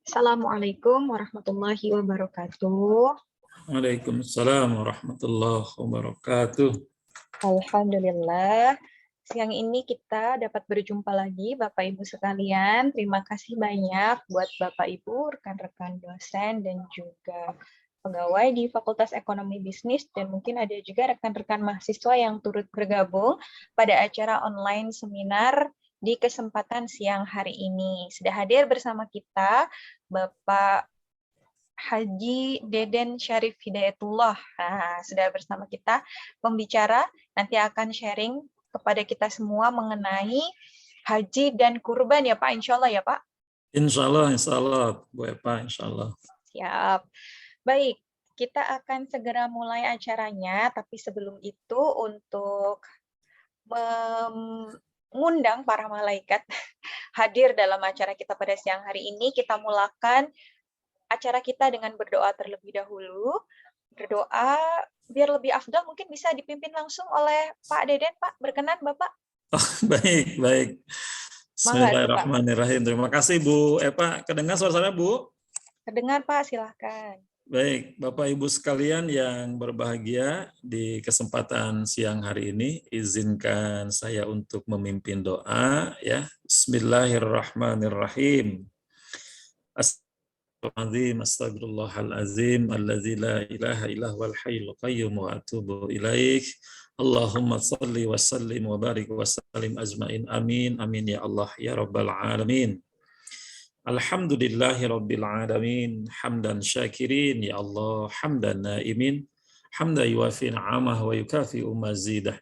Assalamualaikum warahmatullahi wabarakatuh. Waalaikumsalam warahmatullahi wabarakatuh. Alhamdulillah, siang ini kita dapat berjumpa lagi Bapak Ibu sekalian. Terima kasih banyak buat Bapak Ibu, rekan-rekan dosen, dan juga pegawai di Fakultas Ekonomi Bisnis, dan mungkin ada juga rekan-rekan mahasiswa yang turut bergabung pada acara online seminar di kesempatan siang hari ini. Sudah hadir bersama kita Bapak Haji Deden Syarif Hidayatullah. Nah, sudah bersama kita pembicara, nanti akan sharing kepada kita semua mengenai haji dan kurban ya Pak, insya Allah ya Pak? Insya Allah, Bu Epa, insya Allah. Siap. Baik, kita akan segera mulai acaranya, tapi sebelum itu untuk mengundang para malaikat hadir dalam acara kita pada siang hari ini, kita mulakan acara kita dengan berdoa terlebih dahulu. Berdoa biar lebih afdal mungkin bisa dipimpin langsung oleh Pak Deden, Pak. Berkenan, Bapak? Oh, baik. Bismillahirrahmanirrahim. Terima kasih, Bu Epa. Kedengar suara Bu? Kedengar, Pak. Silahkan. Baik, Bapak Ibu sekalian yang berbahagia, di kesempatan siang hari ini izinkan saya untuk memimpin doa ya. Bismillahirrahmanirrahim. Astagfirullahalazim alladzi la ilaha illa huwal hayyul qayyum wa atubu ilaik. Allahumma salli wa sallim wa barik wa sallim ajmain. Amin amin ya Allah ya rabbal alamin. Alhamdulillahi rabbil alamin, hamdan syakirin ya Allah, hamdan naimin, hamdan yuafi ni'amah wa yukafi'u mazidah.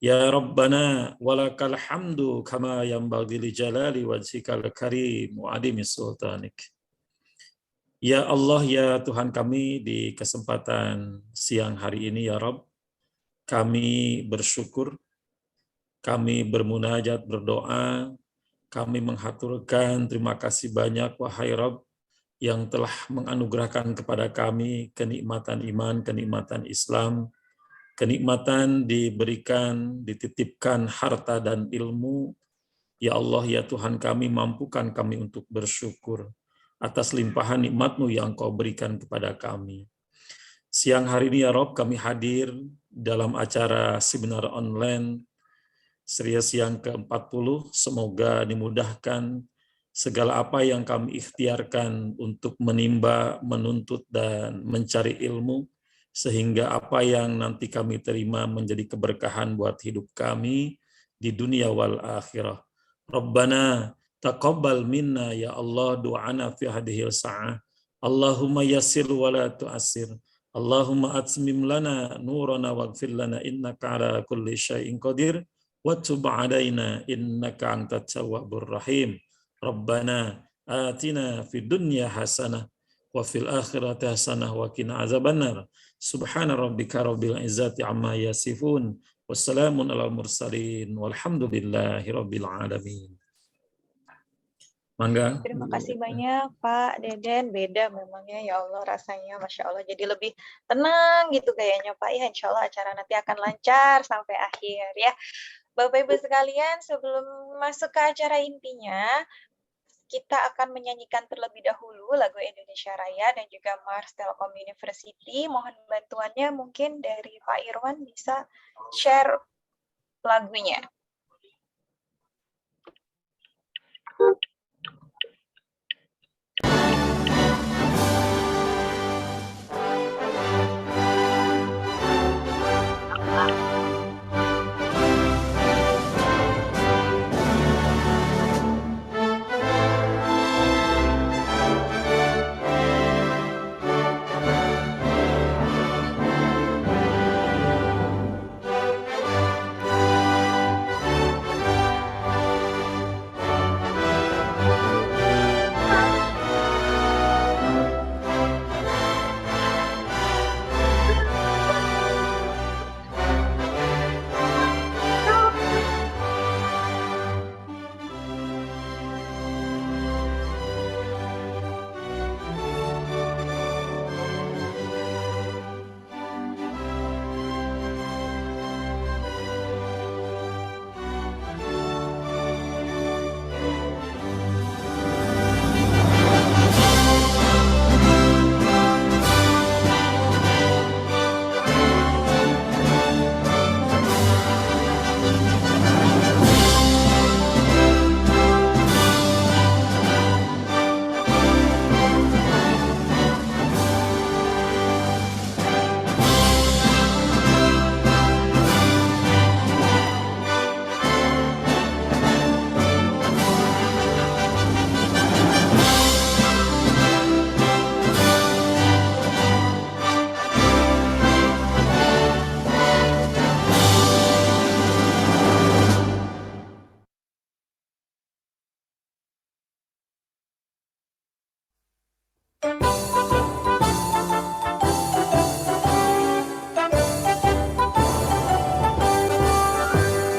Ya Rabbana walakal hamdu kama yanbaghi li jalali wajhikal karim wa adimi sultanik. Ya Allah, ya Tuhan kami, di kesempatan siang hari ini ya Rabb, kami bersyukur, kami bermunajat, berdoa, kami menghaturkan terima kasih banyak wahai Rabb yang telah menganugerahkan kepada kami kenikmatan iman, kenikmatan Islam, kenikmatan diberikan, dititipkan harta dan ilmu. Ya Allah, ya Tuhan kami, mampukan kami untuk bersyukur atas limpahan nikmat-Mu yang Kau berikan kepada kami. Siang hari ini ya Rabb, kami hadir dalam acara seminar online Series yang ke-40, semoga dimudahkan segala apa yang kami ikhtiarkan untuk menimba, menuntut, dan mencari ilmu, sehingga apa yang nanti kami terima menjadi keberkahan buat hidup kami di dunia wal akhirah. Rabbana taqabbal minna ya Allah du'ana fi hadhil sa'ah. Allahumma yassir wa la tu'assir. Allahumma atmim lana nurana waghfir lana innaka ala kulli syai'in qadir. Wa tub 'alaina innaka antat tawwabur rahim. Rabbana atina fid dunya hasanah wa fil akhirati hasanah wa qina azabannar. Subhana rabbika rabbil izzati amma yasifun. Wassalamun alal mursalin walhamdulillahi rabbil alamin. Mangga. Terima kasih banyak Pak Deden. Beda memangnya ya Allah rasanya, Masya Allah. Jadi lebih tenang gitu kayaknya Pak ya. Insya Allah acara nanti akan lancar sampai akhir ya. Bapak Ibu sekalian, sebelum masuk ke acara intinya, kita akan menyanyikan terlebih dahulu lagu Indonesia Raya dan juga Mars Telkom University. Mohon bantuannya mungkin dari Pak Irwan bisa share lagunya.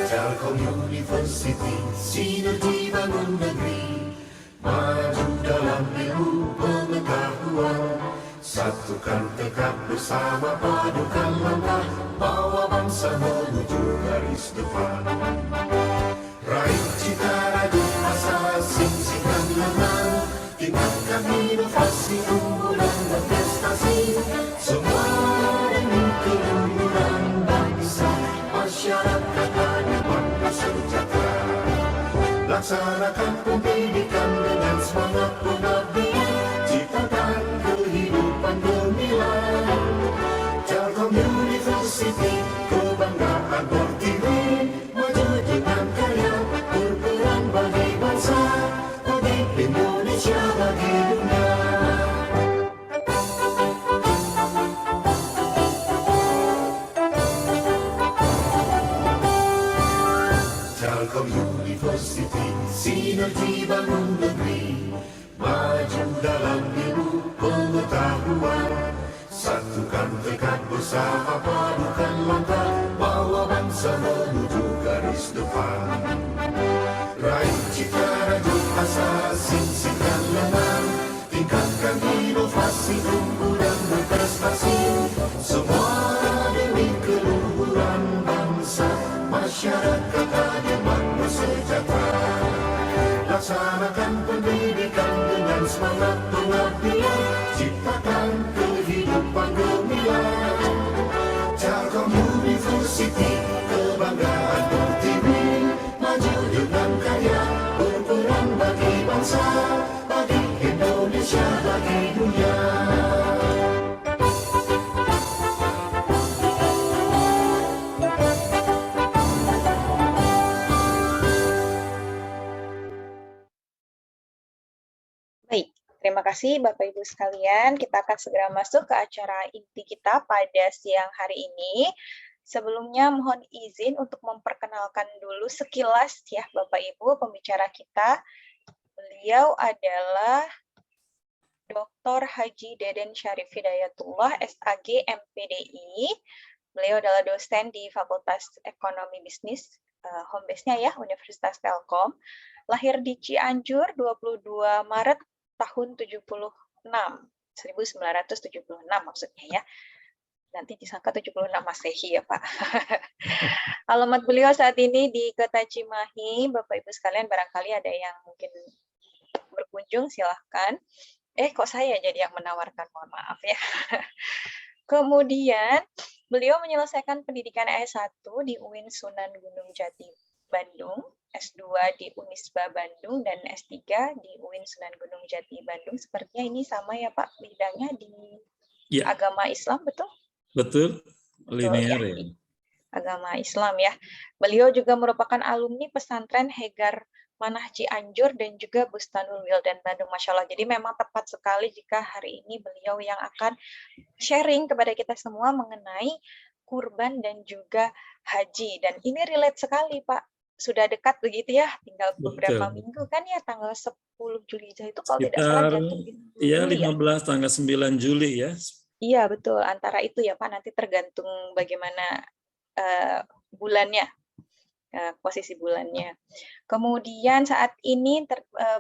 Telkom University, sinergi bangun negeri, maju dalam ilmu pengetahuan, satukan tekad bersama, padukan langkah, bawa bangsa menuju garis depan. Raih cita radu asa, sing-singkan lengan, tingkatkan inovasi, unggulan dan prestasi, semua demi keluhuran bangsa, masyarakat adil sejahtera. Laksanakan pendidikan dengan semangat pengabdian, ciptakan kehidupan gemilang. Telkom University, kebanggaan Pertiwi, maju dengan karya, berperan bagi bangsa, bagi Indonesia, bagi dunia. Telkom University, sinergi bangun negeri, maju dalam ilmu pengetahuan, satukan tekad bersama, padukan langkah, bawa bangsa menuju garis depan. Raih cita raju asa, sing-singkan lengan, tingkatkan inovasi, unggulan berprestasi, semua demi keluhuran bangsa, masyarakat adil makmur sejahtera. Laksanakan pendidikan dengan semangat pengabdian, ciptakan kehidupan gemilang. Telkom University, kebanggaan Pertiwi, maju dengan karya, berperan bagi bangsa, bagi Indonesia, bagi dunia. Baik, terima kasih Bapak Ibu sekalian. Kita akan segera masuk ke acara inti kita pada siang hari ini. Sebelumnya mohon izin untuk memperkenalkan dulu sekilas ya Bapak Ibu pembicara kita. Beliau adalah Dr. Haji Deden Syarif Hidayatullah, SAG MPDI. Beliau adalah dosen di Fakultas Ekonomi Bisnis, home base-nya ya, Universitas Telkom. Lahir di Cianjur 22 Maret tahun 1976 maksudnya ya. Nanti disangka 76 Masehi ya Pak. Alamat beliau saat ini di Kota Cimahi. Bapak Ibu sekalian barangkali ada yang mungkin berkunjung, silahkan. Kok saya jadi yang menawarkan, mohon maaf ya. Kemudian beliau menyelesaikan pendidikan S1 di UIN Sunan Gunung Jati Bandung, S2 di Unisba Bandung, dan S3 di UIN Sunan Gunung Jati Bandung. Sepertinya ini sama ya Pak, bidangnya di agama Islam, betul? Betul, linear ya. ya. Agama Islam ya. Beliau juga merupakan alumni pesantren Hegar Manah Cianjur dan juga Bustanul Wildan Bandung. Masya Allah. Jadi memang tepat sekali jika hari ini beliau yang akan sharing kepada kita semua mengenai kurban dan juga haji. Dan ini relate sekali Pak. Sudah dekat begitu ya, tinggal beberapa minggu kan ya, tanggal 10 Juli itu kalau tidak salah jatuh di Juli 15 ya? Tanggal 9 Juli ya. Iya betul, antara itu ya Pak, nanti tergantung bagaimana bulannya, posisi bulannya. Kemudian saat ini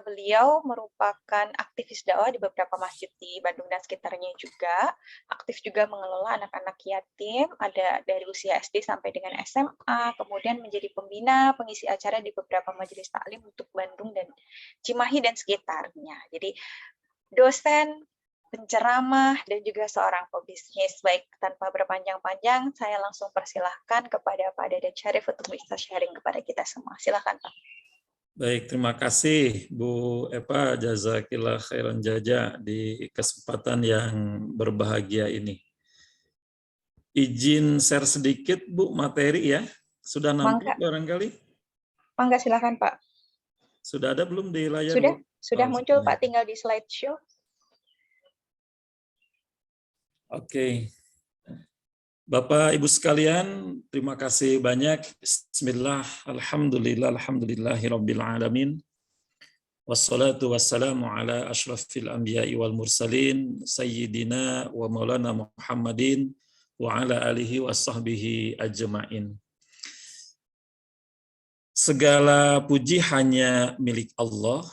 beliau merupakan aktivis dakwah di beberapa masjid di Bandung dan sekitarnya juga. Aktif juga mengelola anak-anak yatim, ada dari usia SD sampai dengan SMA, kemudian menjadi pembina, pengisi acara di beberapa majelis taklim untuk Bandung dan Cimahi dan sekitarnya. Jadi dosen, penceramah, dan juga seorang pebisnis. Baik, tanpa berpanjang-panjang, saya langsung persilahkan kepada Pak Deden Syarif untuk bisa sharing kepada kita semua. Silakan Pak. Baik, terima kasih Bu Epa, jazakillah khairan jaza di kesempatan yang berbahagia ini. Izin share sedikit Bu materi ya, sudah nampak barangkali? Mangga, silakan Pak. Sudah ada belum di layar? Sudah muncul Pak, tinggal di slideshow. Oke. Bapak Ibu sekalian, terima kasih banyak. Bismillah, alhamdulillah, alhamdulillahirabbil alamin. Wassalatu wassalamu ala asyrafil anbiya'i wal mursalin sayyidina wa maulana Muhammadin wa ala alihi wa sahbihi ajma'in. Segala puji hanya milik Allah,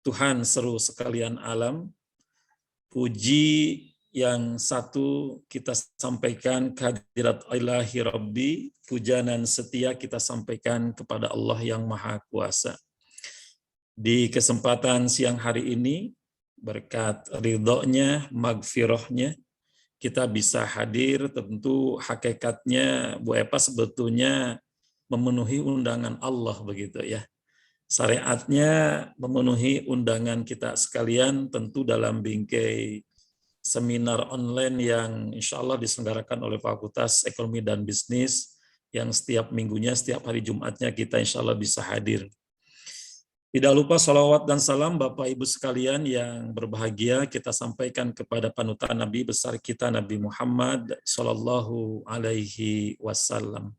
Tuhan seru sekalian alam. Puji yang satu kita sampaikan kehadirat ilahi Rabbi, pujanan setia kita sampaikan kepada Allah yang Maha Kuasa. Di kesempatan siang hari ini, berkat ridhonya, magfirahnya, kita bisa hadir. Tentu hakikatnya Bu Epa sebetulnya memenuhi undangan Allah begitu ya. Syariatnya memenuhi undangan kita sekalian, tentu dalam bingkai seminar online yang insya Allah diselenggarakan oleh Fakultas Ekonomi dan Bisnis, yang setiap minggunya, setiap hari Jumatnya kita insya Allah bisa hadir. Tidak lupa salawat dan salam Bapak Ibu sekalian yang berbahagia kita sampaikan kepada panutan Nabi besar kita Nabi Muhammad Sallallahu Alaihi Wasallam.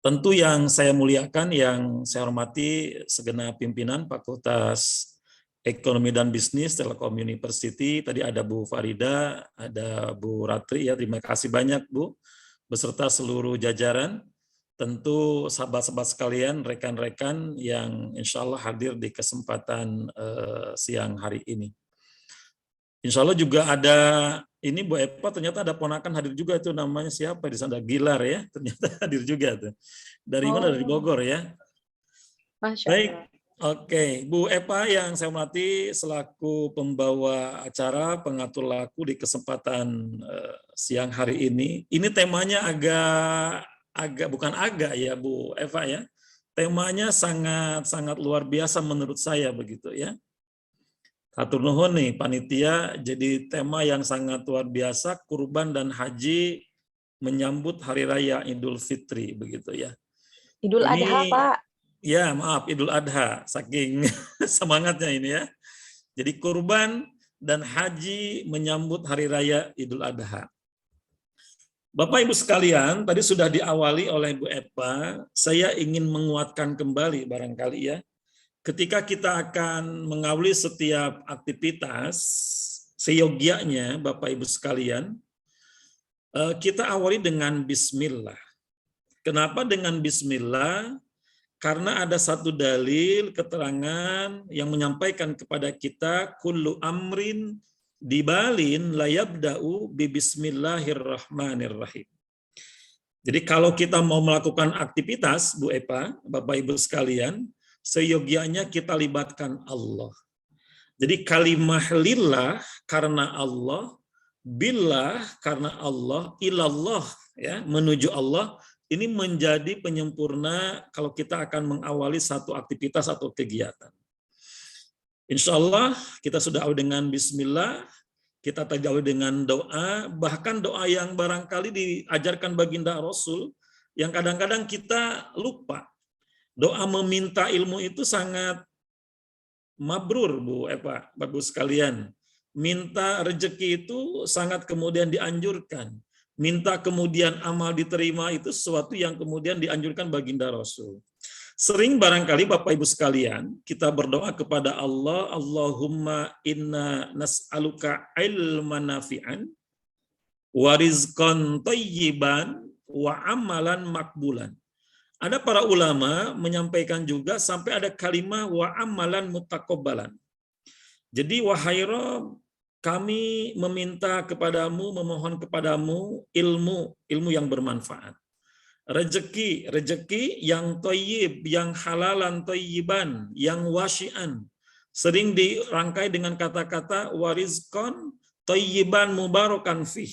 Tentu yang saya muliakan, yang saya hormati segenap pimpinan Fakultas Ekonomi dan Bisnis Telkom University. Tadi ada Bu Farida, ada Bu Ratri, ya terima kasih banyak Bu, beserta seluruh jajaran. Tentu sahabat-sahabat sekalian, rekan-rekan yang insya Allah hadir di kesempatan siang hari ini. Insya Allah juga ada, ini Bu Epa ternyata ada ponakan hadir juga, itu namanya siapa di sana, Gilar ya, ternyata hadir juga tuh. Dari mana? Dari Bogor ya. Masya Baik. Allah. Oke, Bu Epa yang saya hormati selaku pembawa acara, pengatur laku di kesempatan siang hari ini temanya bukan agak ya Bu Eva ya, temanya sangat luar biasa menurut saya begitu ya. Hatur nuhun nih panitia, jadi tema yang sangat luar biasa, kurban dan haji menyambut hari raya Idul Fitri begitu ya. Idul Adha, Pak. Ya, maaf, Idul Adha, saking semangatnya ini ya. Jadi kurban dan haji menyambut hari raya Idul Adha. Bapak Ibu sekalian, tadi sudah diawali oleh Bu Epa, saya ingin menguatkan kembali barangkali ya. Ketika kita akan mengawali setiap aktivitas, seyogianya Bapak Ibu sekalian, kita awali dengan bismillah. Kenapa dengan bismillah? Karena ada satu dalil keterangan yang menyampaikan kepada kita kullu amrin dibalin layabda'u bi bismillahirrahmanirrahim. Jadi kalau kita mau melakukan aktivitas Bu Epa, Bapak Ibu sekalian, seyogianya kita libatkan Allah. Jadi kalimah lillah karena Allah, billah karena Allah, ilallah ya, menuju Allah. Ini menjadi penyempurna kalau kita akan mengawali satu aktivitas atau kegiatan. Insya Allah kita sudah awali dengan bismillah, kita tajawid dengan doa, bahkan doa yang barangkali diajarkan baginda Rasul, yang kadang-kadang kita lupa. Doa meminta ilmu itu sangat mabrur Bu Eva, bagus sekalian. Minta rezeki itu sangat kemudian dianjurkan. Minta kemudian amal diterima itu sesuatu yang kemudian dianjurkan baginda Rasul. Sering barangkali Bapak Ibu sekalian, kita berdoa kepada Allah, Allahumma inna nas'aluka ilman nafi'an, wa rizqan thayyiban, wa amalan makbulan. Ada para ulama menyampaikan juga sampai ada kalimat wa amalan mutakobbalan. Jadi wahai Rabb, kami meminta kepadamu, memohon kepadamu ilmu yang bermanfaat. Rezeki yang thayyib, yang halalan thayyiban, yang wasi'an. Sering dirangkai dengan kata-kata warizqan thayyiban mubarakan fih.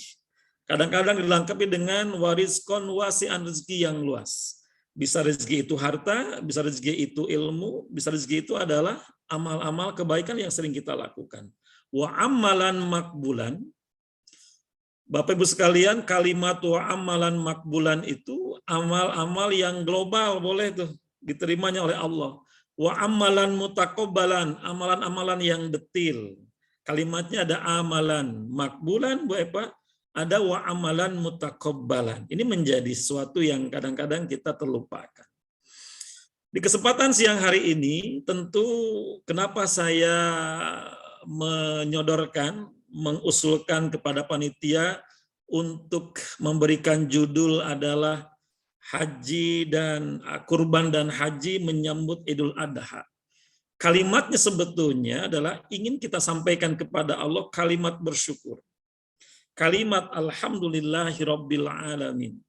Kadang-kadang dilengkapi dengan warizqan wasi'an, rezeki yang luas. Bisa rezeki itu harta, bisa rezeki itu ilmu, bisa rezeki itu adalah amal-amal kebaikan yang sering kita lakukan. Wa amalan makbulan, Bapak Ibu sekalian, kalimat wa amalan makbulan itu amal-amal yang global, boleh tuh diterimanya oleh Allah. Wa amalan mutakobbalan, amalan-amalan yang detil. Kalimatnya ada amalan makbulan, Bu Epa, ada wa amalan mutakobbalan. Ini menjadi sesuatu yang kadang-kadang kita terlupakan. Di kesempatan siang hari ini, tentu kenapa saya mengusulkan kepada panitia untuk memberikan judul adalah Haji dan Kurban dan Haji menyambut Idul Adha. Kalimatnya sebetulnya adalah ingin kita sampaikan kepada Allah kalimat bersyukur. Kalimat alhamdulillahirabbil alamin.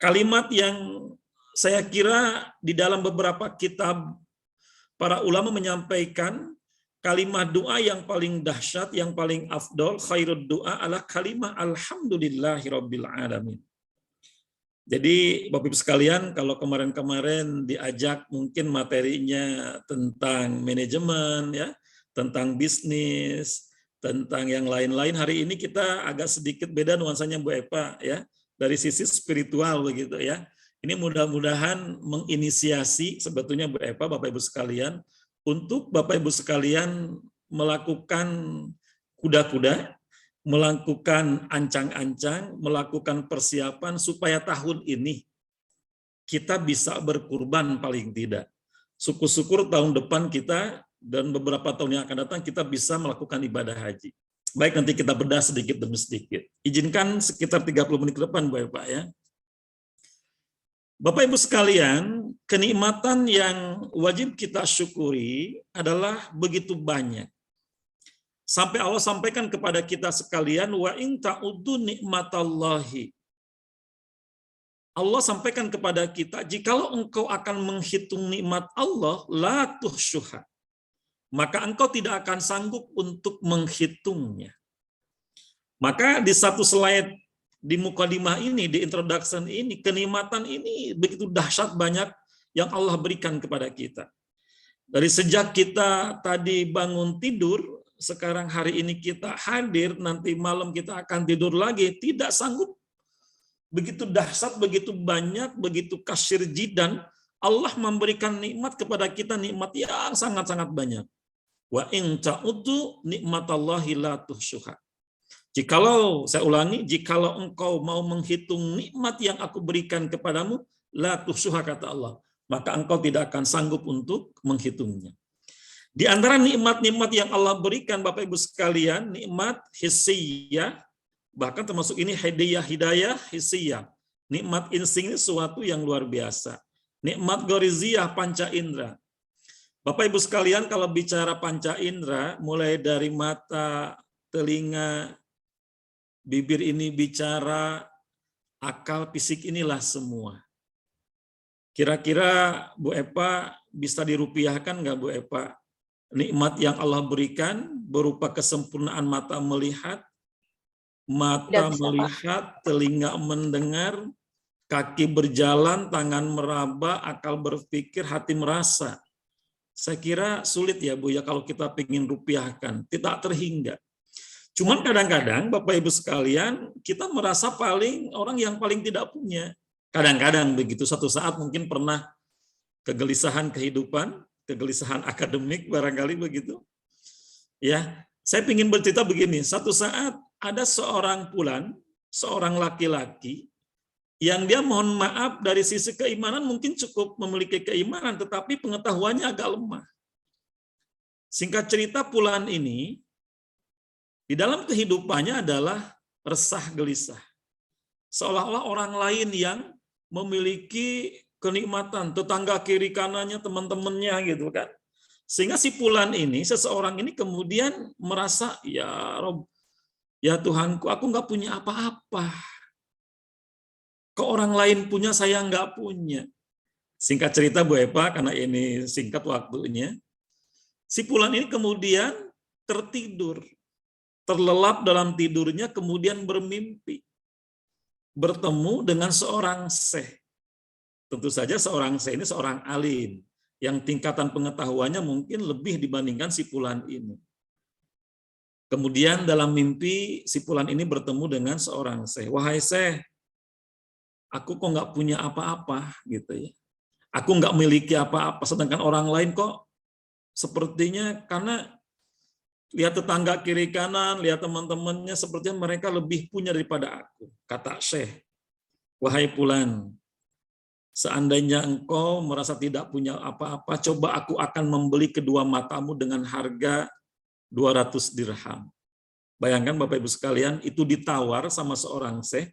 Kalimat yang saya kira di dalam beberapa kitab para ulama menyampaikan kalimat doa yang paling dahsyat, yang paling afdol, khairud doa adalah kalimat alhamdulillahirabbil alamin. Jadi Bapak Ibu sekalian, kalau kemarin-kemarin diajak mungkin materinya tentang manajemen ya, tentang bisnis, tentang yang lain-lain, hari ini kita agak sedikit beda nuansanya Bu Epa ya, dari sisi spiritual begitu ya. Ini mudah-mudahan menginisiasi sebetulnya Bu Epa, Bapak Ibu sekalian, untuk Bapak Ibu sekalian melakukan kuda-kuda, melakukan ancang-ancang, melakukan persiapan supaya tahun ini kita bisa berkurban paling tidak. Syukur-syukur tahun depan kita dan beberapa tahun yang akan datang kita bisa melakukan ibadah haji. Baik, nanti kita bedah sedikit demi sedikit. Izinkan sekitar 30 menit ke depan, Bapak ya. Bapak Ibu sekalian, kenikmatan yang wajib kita syukuri adalah begitu banyak. Sampai Allah sampaikan kepada kita sekalian, wa in ta'uddu nikmatallahi. Allah sampaikan kepada kita, jikalau engkau akan menghitung nikmat Allah, la tuhsyuha. Maka engkau tidak akan sanggup untuk menghitungnya. Maka di satu slide di mukadimah ini, di introduction ini, kenikmatan ini begitu dahsyat banyak yang Allah berikan kepada kita. Dari sejak kita tadi bangun tidur, sekarang hari ini kita hadir, nanti malam kita akan tidur lagi, tidak sanggup. Begitu dahsyat, begitu banyak, begitu kasir jidan, Allah memberikan nikmat kepada kita, nikmat yang sangat-sangat banyak. Wa in ta'uddu nikmatallahi la tuhsyuha. Jikalau, saya ulangi, jikalau engkau mau menghitung nikmat yang aku berikan kepadamu, la tuhsyuha kata Allah, maka engkau tidak akan sanggup untuk menghitungnya. Di antara nikmat-nikmat yang Allah berikan, Bapak Ibu sekalian, nikmat hissiyah, bahkan termasuk ini hidayah hissiyah. Nikmat insting ini sesuatu yang luar biasa. Nikmat goriziyah, panca indera. Bapak Ibu sekalian, kalau bicara panca indera, mulai dari mata, telinga, bibir ini bicara, akal, fisik inilah semua. Kira-kira Bu Epa bisa dirupiahkan nggak Bu Epa? Nikmat yang Allah berikan berupa kesempurnaan mata melihat, telinga mendengar, kaki berjalan, tangan meraba, akal berpikir, hati merasa. Saya kira sulit ya Bu ya kalau kita ingin rupiahkan, tidak terhingga. Cuman kadang-kadang Bapak Ibu sekalian, kita merasa orang yang paling tidak punya. Kadang-kadang begitu, satu saat mungkin pernah kegelisahan kehidupan, kegelisahan akademik barangkali begitu. Ya, saya ingin bercerita begini. Satu saat ada seorang laki-laki yang dia mohon maaf dari sisi keimanan mungkin cukup memiliki keimanan, tetapi pengetahuannya agak lemah. Singkat cerita, Fulan ini di dalam kehidupannya adalah resah gelisah. Seolah-olah orang lain yang memiliki kenikmatan, tetangga kiri kanannya, teman-temannya gitu kan. Sehingga si Fulan ini, seseorang ini kemudian merasa, ya Rob, ya Tuhanku, aku nggak punya apa-apa. Kok orang lain punya, saya nggak punya. Singkat cerita Bu Epa, karena ini singkat waktunya, si Fulan ini kemudian tertidur, terlelap dalam tidurnya, kemudian bermimpi bertemu dengan seorang syekh. Tentu saja seorang syekh ini seorang alim yang tingkatan pengetahuannya mungkin lebih dibandingkan si Fulan ini. Kemudian dalam mimpi si Fulan ini bertemu dengan seorang syekh. Wahai syekh, aku kok nggak punya apa-apa gitu ya. Aku nggak memiliki apa-apa, sedangkan orang lain kok sepertinya, karena lihat tetangga kiri kanan, lihat teman-temannya, sepertinya mereka lebih punya daripada aku. Kata syekh, wahai Fulan, seandainya engkau merasa tidak punya apa-apa, coba aku akan membeli kedua matamu dengan harga 200 dirham. Bayangkan Bapak Ibu sekalian, itu ditawar sama seorang syekh.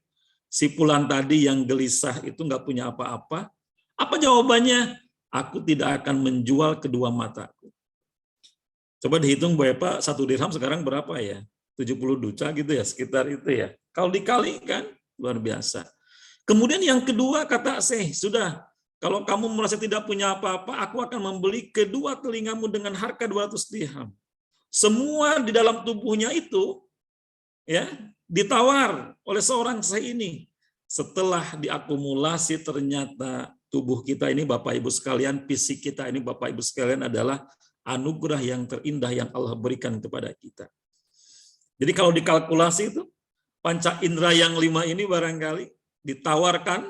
Si fulan tadi yang gelisah itu nggak punya apa-apa. Apa jawabannya? Aku tidak akan menjual kedua mataku. Coba dihitung Bapak, 1 dirham sekarang berapa ya? 70 duca gitu ya, sekitar itu ya. Kalau dikalikan, luar biasa. Kemudian yang kedua kata Syekh, sudah, kalau kamu merasa tidak punya apa-apa, aku akan membeli kedua telingamu dengan harga 200 dirham. Semua di dalam tubuhnya itu ya ditawar oleh seorang Syekh ini. Setelah diakumulasi ternyata tubuh kita ini Bapak Ibu sekalian, fisik kita ini Bapak Ibu sekalian adalah anugerah yang terindah yang Allah berikan kepada kita. Jadi kalau dikalkulasi itu, panca indera yang 5 ini barangkali ditawarkan,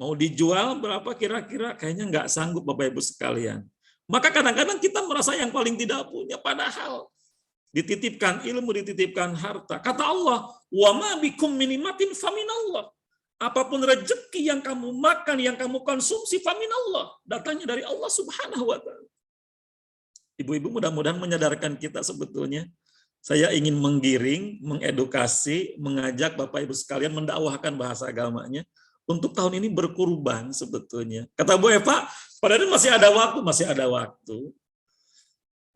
mau dijual berapa kira-kira, kayaknya nggak sanggup Bapak Ibu sekalian. Maka kadang-kadang kita merasa yang paling tidak punya, padahal dititipkan ilmu, dititipkan harta. Kata Allah, wa ma bikum min ni'matin faminallah. Apapun rezeki yang kamu makan, yang kamu konsumsi, faminallah. Datangnya dari Allah Subhanahu wa Ta'ala. Ibu-ibu mudah-mudahan menyadarkan kita sebetulnya. Saya ingin menggiring, mengedukasi, mengajak Bapak Ibu sekalian mendakwahkan bahasa agamanya untuk tahun ini berkurban sebetulnya. Kata Bu Eva, padahal masih ada waktu.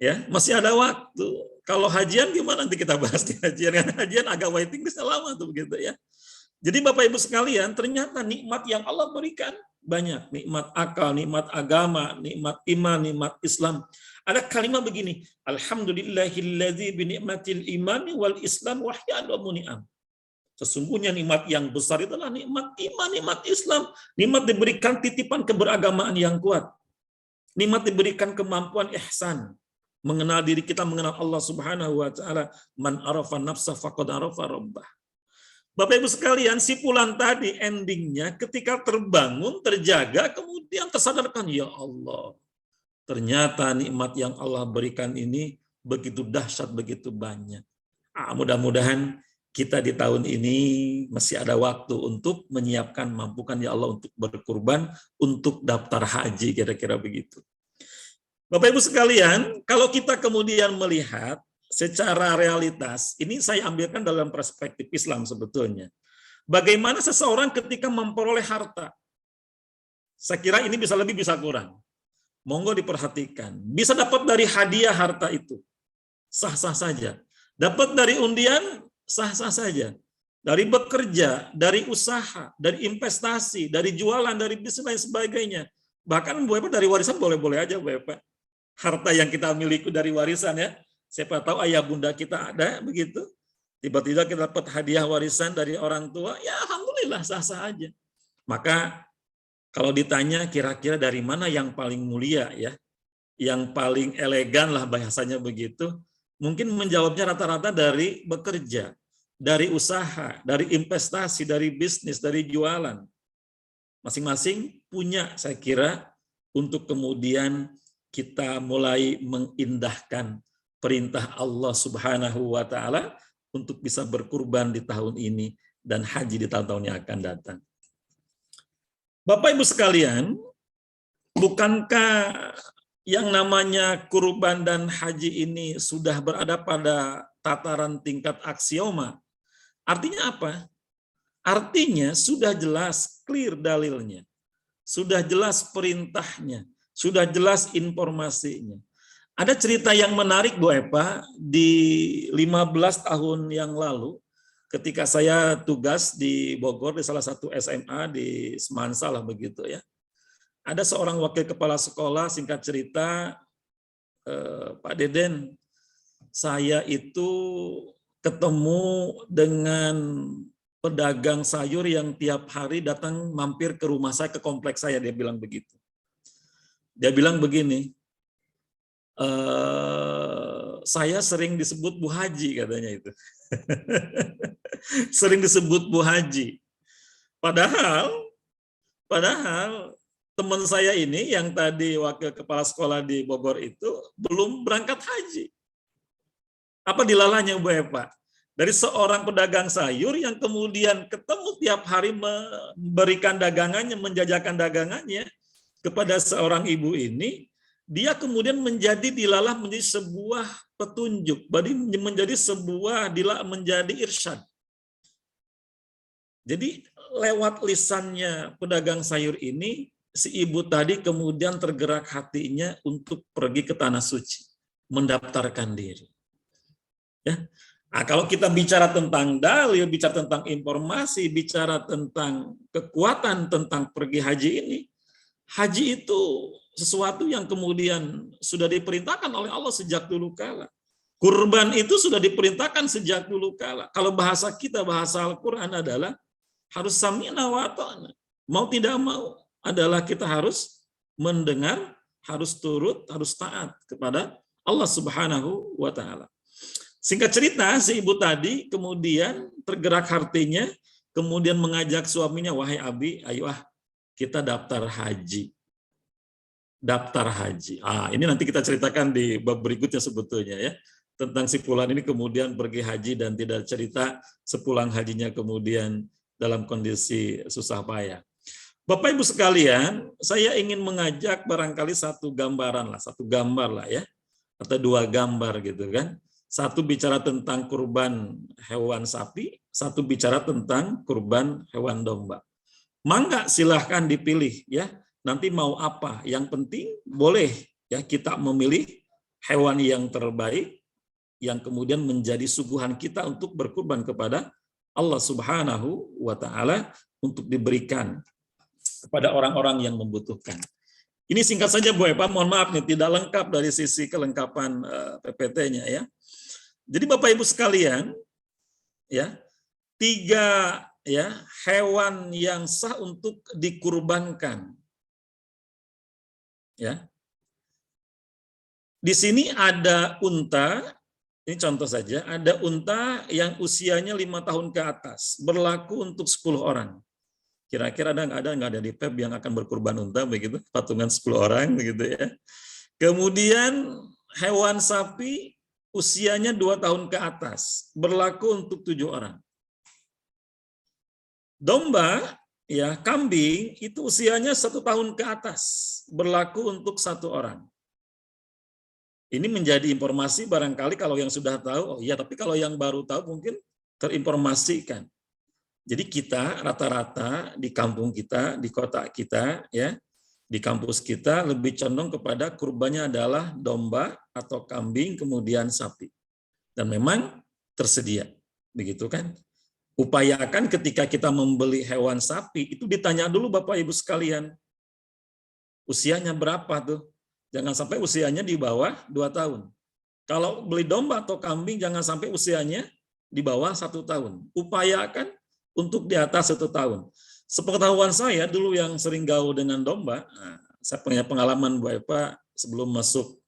Ya, masih ada waktu. Kalau hajian gimana nanti kita bahas di hajian? Karena hajian agak waiting list lama tuh begitu ya. Jadi Bapak Ibu sekalian, ternyata nikmat yang Allah berikan banyak. Nikmat akal, nikmat agama, nikmat iman, nikmat Islam. Ada kalimat begini, alhamdulillahilladzi bi ni'matil imani wal islam wahyan wa muni'am. Sesungguhnya nikmat yang besar itu adalah nikmat iman, nikmat Islam. Nikmat diberikan titipan keberagamaan yang kuat. Nikmat diberikan kemampuan ihsan. Mengenal diri kita, mengenal Allah Subhanahu wa Ta'ala. Man arafa nafsa faqad arafa rabbah. Bapak Ibu sekalian, si fulan tadi endingnya ketika terbangun, terjaga, kemudian tersadarkan, ya Allah, ternyata nikmat yang Allah berikan ini begitu dahsyat, begitu banyak. Mudah-mudahan kita di tahun ini masih ada waktu untuk menyiapkan, mampukan ya Allah untuk berkurban, untuk daftar haji, kira-kira begitu. Bapak Ibu sekalian, kalau kita kemudian melihat secara realitas, ini saya ambilkan dalam perspektif Islam sebetulnya. Bagaimana seseorang ketika memperoleh harta? Saya kira ini bisa lebih, bisa kurang. Monggo diperhatikan. Bisa dapat dari hadiah harta itu, sah-sah saja. Dapat dari undian, sah-sah saja. Dari bekerja, dari usaha, dari investasi, dari jualan, dari bisnis dan sebagainya. Bahkan Bu Epa dari warisan boleh-boleh aja Bu Epa. Harta yang kita miliki dari warisan ya. Siapa tahu ayah bunda kita ada begitu. Tiba-tiba kita dapat hadiah warisan dari orang tua, ya alhamdulillah sah-sah aja. Maka kalau ditanya kira-kira dari mana yang paling mulia ya, yang paling elegan lah bahasanya begitu, mungkin menjawabnya rata-rata dari bekerja, dari usaha, dari investasi, dari bisnis, dari jualan. Masing-masing punya saya kira untuk kemudian kita mulai mengindahkan perintah Allah Subhanahu wa Ta'ala untuk bisa berkurban di tahun ini dan haji di tahun-tahun yang akan datang. Bapak Ibu sekalian, bukankah yang namanya kurban dan haji ini sudah berada pada tataran tingkat aksioma? Artinya apa? Artinya sudah jelas clear dalilnya, sudah jelas perintahnya, sudah jelas informasinya. Ada cerita yang menarik Bu Epa, di 15 tahun yang lalu ketika saya tugas di Bogor di salah satu SMA di Semansa lah begitu ya. Ada seorang wakil kepala sekolah, singkat cerita, Pak Deden, saya itu ketemu dengan pedagang sayur yang tiap hari datang mampir ke rumah saya, ke kompleks saya, dia bilang begitu. Dia bilang begini, saya sering disebut Bu Haji katanya itu. Sering disebut Bu Haji. Padahal teman saya ini yang tadi wakil kepala sekolah di Bogor itu belum berangkat haji. Apa dilalahnya Bu Epa? Dari seorang pedagang sayur yang kemudian ketemu tiap hari memberikan dagangannya, menjajakan dagangannya kepada seorang ibu ini, dia kemudian dilalah menjadi sebuah petunjuk, menjadi irsyad. Jadi lewat lisannya pedagang sayur ini, si ibu tadi kemudian tergerak hatinya untuk pergi ke tanah suci, mendaftarkan diri. Ya. Nah, kalau kita bicara tentang dalil, bicara tentang informasi, bicara tentang kekuatan tentang pergi haji ini, haji itu sesuatu yang kemudian sudah diperintahkan oleh Allah sejak dulu kala. Kurban itu sudah diperintahkan sejak dulu kala. Kalau bahasa kita, bahasa Al-Quran adalah harus sami'na wa ata'na. Mau tidak mau adalah kita harus mendengar, harus turut, harus taat kepada Allah Subhanahu wa Ta'ala. Singkat cerita, si ibu tadi kemudian tergerak hatinya, kemudian mengajak suaminya, wahai Abi, ayo kita daftar haji. Daftar haji. Ini nanti kita ceritakan di bab berikutnya sebetulnya ya. Tentang si fulan ini kemudian pergi haji dan tidak cerita sepulang hajinya kemudian dalam kondisi susah payah. Bapak Ibu sekalian, saya ingin mengajak barangkali satu gambar lah ya. Atau dua gambar gitu kan. Satu bicara tentang kurban hewan sapi, satu bicara tentang kurban hewan domba. Mangga silahkan dipilih ya. Nanti mau apa? Yang penting boleh ya kita memilih hewan yang terbaik yang kemudian menjadi suguhan kita untuk berkurban kepada Allah Subhanahu wa Ta'ala untuk diberikan kepada orang-orang yang membutuhkan. Ini singkat saja Bu Epa, mohon maaf nih tidak lengkap dari sisi kelengkapan PPT-nya ya. Jadi Bapak Ibu sekalian, ya 3 ya hewan yang sah untuk dikurbankan. Ya. Di sini ada unta, ini contoh saja, ada unta yang usianya 5 tahun ke atas, berlaku untuk 10 orang. Kira-kira ada nggak ada di PEP yang akan berkurban unta begitu, patungan 10 orang begitu ya. Kemudian hewan sapi usianya 2 tahun ke atas, berlaku untuk 7 orang. Domba, ya kambing itu usianya 1 tahun ke atas, berlaku untuk 1 orang. Ini menjadi informasi barangkali kalau yang sudah tahu, oh iya, tapi kalau yang baru tahu mungkin terinformasikan. Jadi kita rata-rata di kampung kita, di kota kita, ya, di kampus kita lebih condong kepada kurbannya adalah domba atau kambing kemudian sapi. Dan memang tersedia, begitu kan? Upayakan ketika kita membeli hewan sapi itu ditanya dulu Bapak Ibu sekalian, usianya berapa tuh? Jangan sampai usianya di bawah 2 tahun. Kalau beli domba atau kambing jangan sampai usianya di bawah 1 tahun. Upayakan untuk di atas 1 tahun. Sepengetahuan saya dulu yang sering gaul dengan domba, saya punya pengalaman Bu Epa sebelum masuk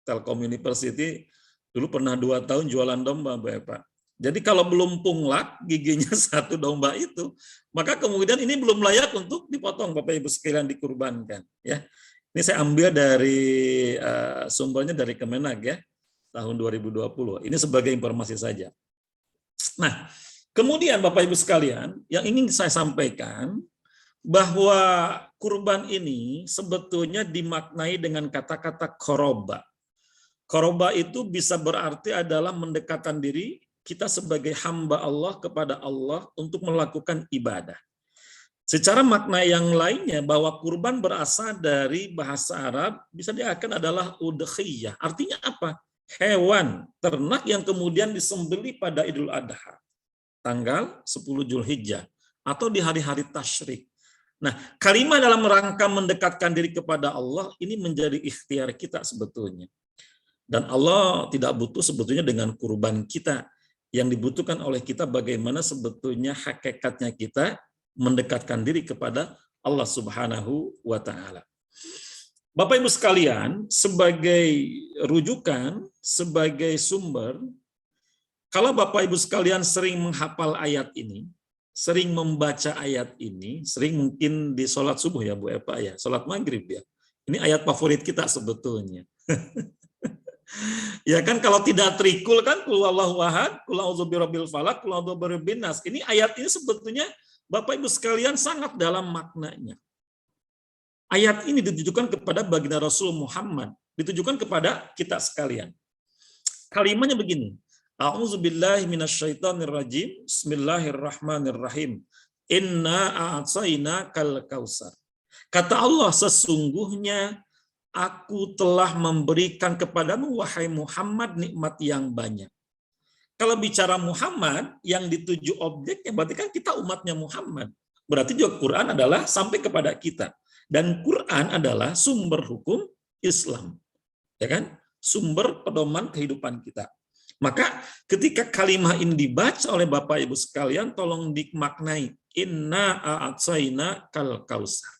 Telkom University, dulu pernah 2 tahun jualan domba Bu Epa. Jadi kalau belum punglak giginya 1 domba itu, maka kemudian ini belum layak untuk dipotong Bapak Ibu sekalian dikurbankan. Ya, ini saya ambil dari sumbernya dari Kemenag ya, tahun 2020. Ini sebagai informasi saja. Nah, kemudian Bapak Ibu sekalian, yang ingin saya sampaikan bahwa kurban ini sebetulnya dimaknai dengan kata-kata qoroba. Qoroba itu bisa berarti adalah mendekatkan diri kita sebagai hamba Allah kepada Allah untuk melakukan ibadah. Secara makna yang lainnya bahwa kurban berasal dari bahasa Arab bisa diartikan adalah udhiyah. Artinya apa? Hewan, ternak yang kemudian disembelih pada Idul Adha. Tanggal 10 Zulhijjah atau di hari-hari tasyrik. Nah, kalimat dalam rangka mendekatkan diri kepada Allah ini menjadi ikhtiar kita sebetulnya. Dan Allah tidak butuh sebetulnya dengan kurban kita. Yang dibutuhkan oleh kita bagaimana sebetulnya hakikatnya kita mendekatkan diri kepada Allah Subhanahu wa Ta'ala. Bapak Ibu sekalian, sebagai rujukan, sebagai sumber, kalau Bapak Ibu sekalian sering menghafal ayat ini, sering membaca ayat ini, sering mungkin di sholat subuh ya Bu Epa ya, sholat maghrib ya. Ini ayat favorit kita sebetulnya. Ya kan kalau tidak trikul kan qul huwallahu ahad, qul a'udzu birabbil falaq, qul a'udzu birabbin nas. Ini ayat ini sebetulnya Bapak Ibu sekalian sangat dalam maknanya. Ayat ini ditujukan kepada baginda Rasul Muhammad, ditujukan kepada kita sekalian. Kalimatnya begini. A'udzubillahi minasyaitonirrajim. Bismillahirrahmanirrahim. Inna a'tainakal kautsar. Kata Allah, sesungguhnya aku telah memberikan kepadamu, wahai Muhammad, nikmat yang banyak. Kalau bicara Muhammad, yang dituju objeknya, berarti kan kita umatnya Muhammad. Berarti juga Quran adalah sampai kepada kita. Dan Quran adalah sumber hukum Islam. Ya kan? Sumber pedoman kehidupan kita. Maka ketika kalimat ini dibaca oleh Bapak Ibu sekalian, tolong dimaknai. Inna a'tainakal kautsar.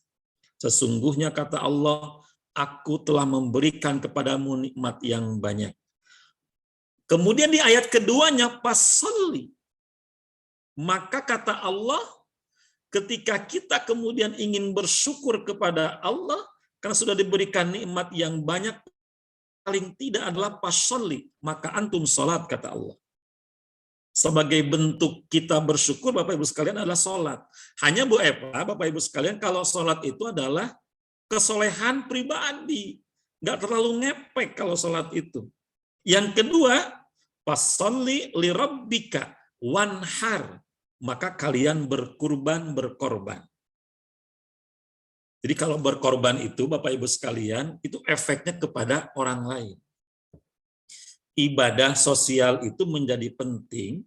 Sesungguhnya kata Allah, aku telah memberikan kepadamu nikmat yang banyak. Kemudian di ayat keduanya, fasolli. Maka kata Allah, ketika kita kemudian ingin bersyukur kepada Allah, karena sudah diberikan nikmat yang banyak, paling tidak adalah fasolli, maka antum sholat, kata Allah. Sebagai bentuk kita bersyukur, Bapak Ibu sekalian, adalah sholat. Hanya Bu Eva, Bapak Ibu sekalian, kalau sholat itu adalah kesolehan pribadi. Nggak terlalu ngepek kalau sholat itu. Yang kedua, fasolli lirabbika wanhar. Maka kalian berkorban. Jadi kalau berkorban itu, Bapak Ibu sekalian, itu efeknya kepada orang lain. Ibadah sosial itu menjadi penting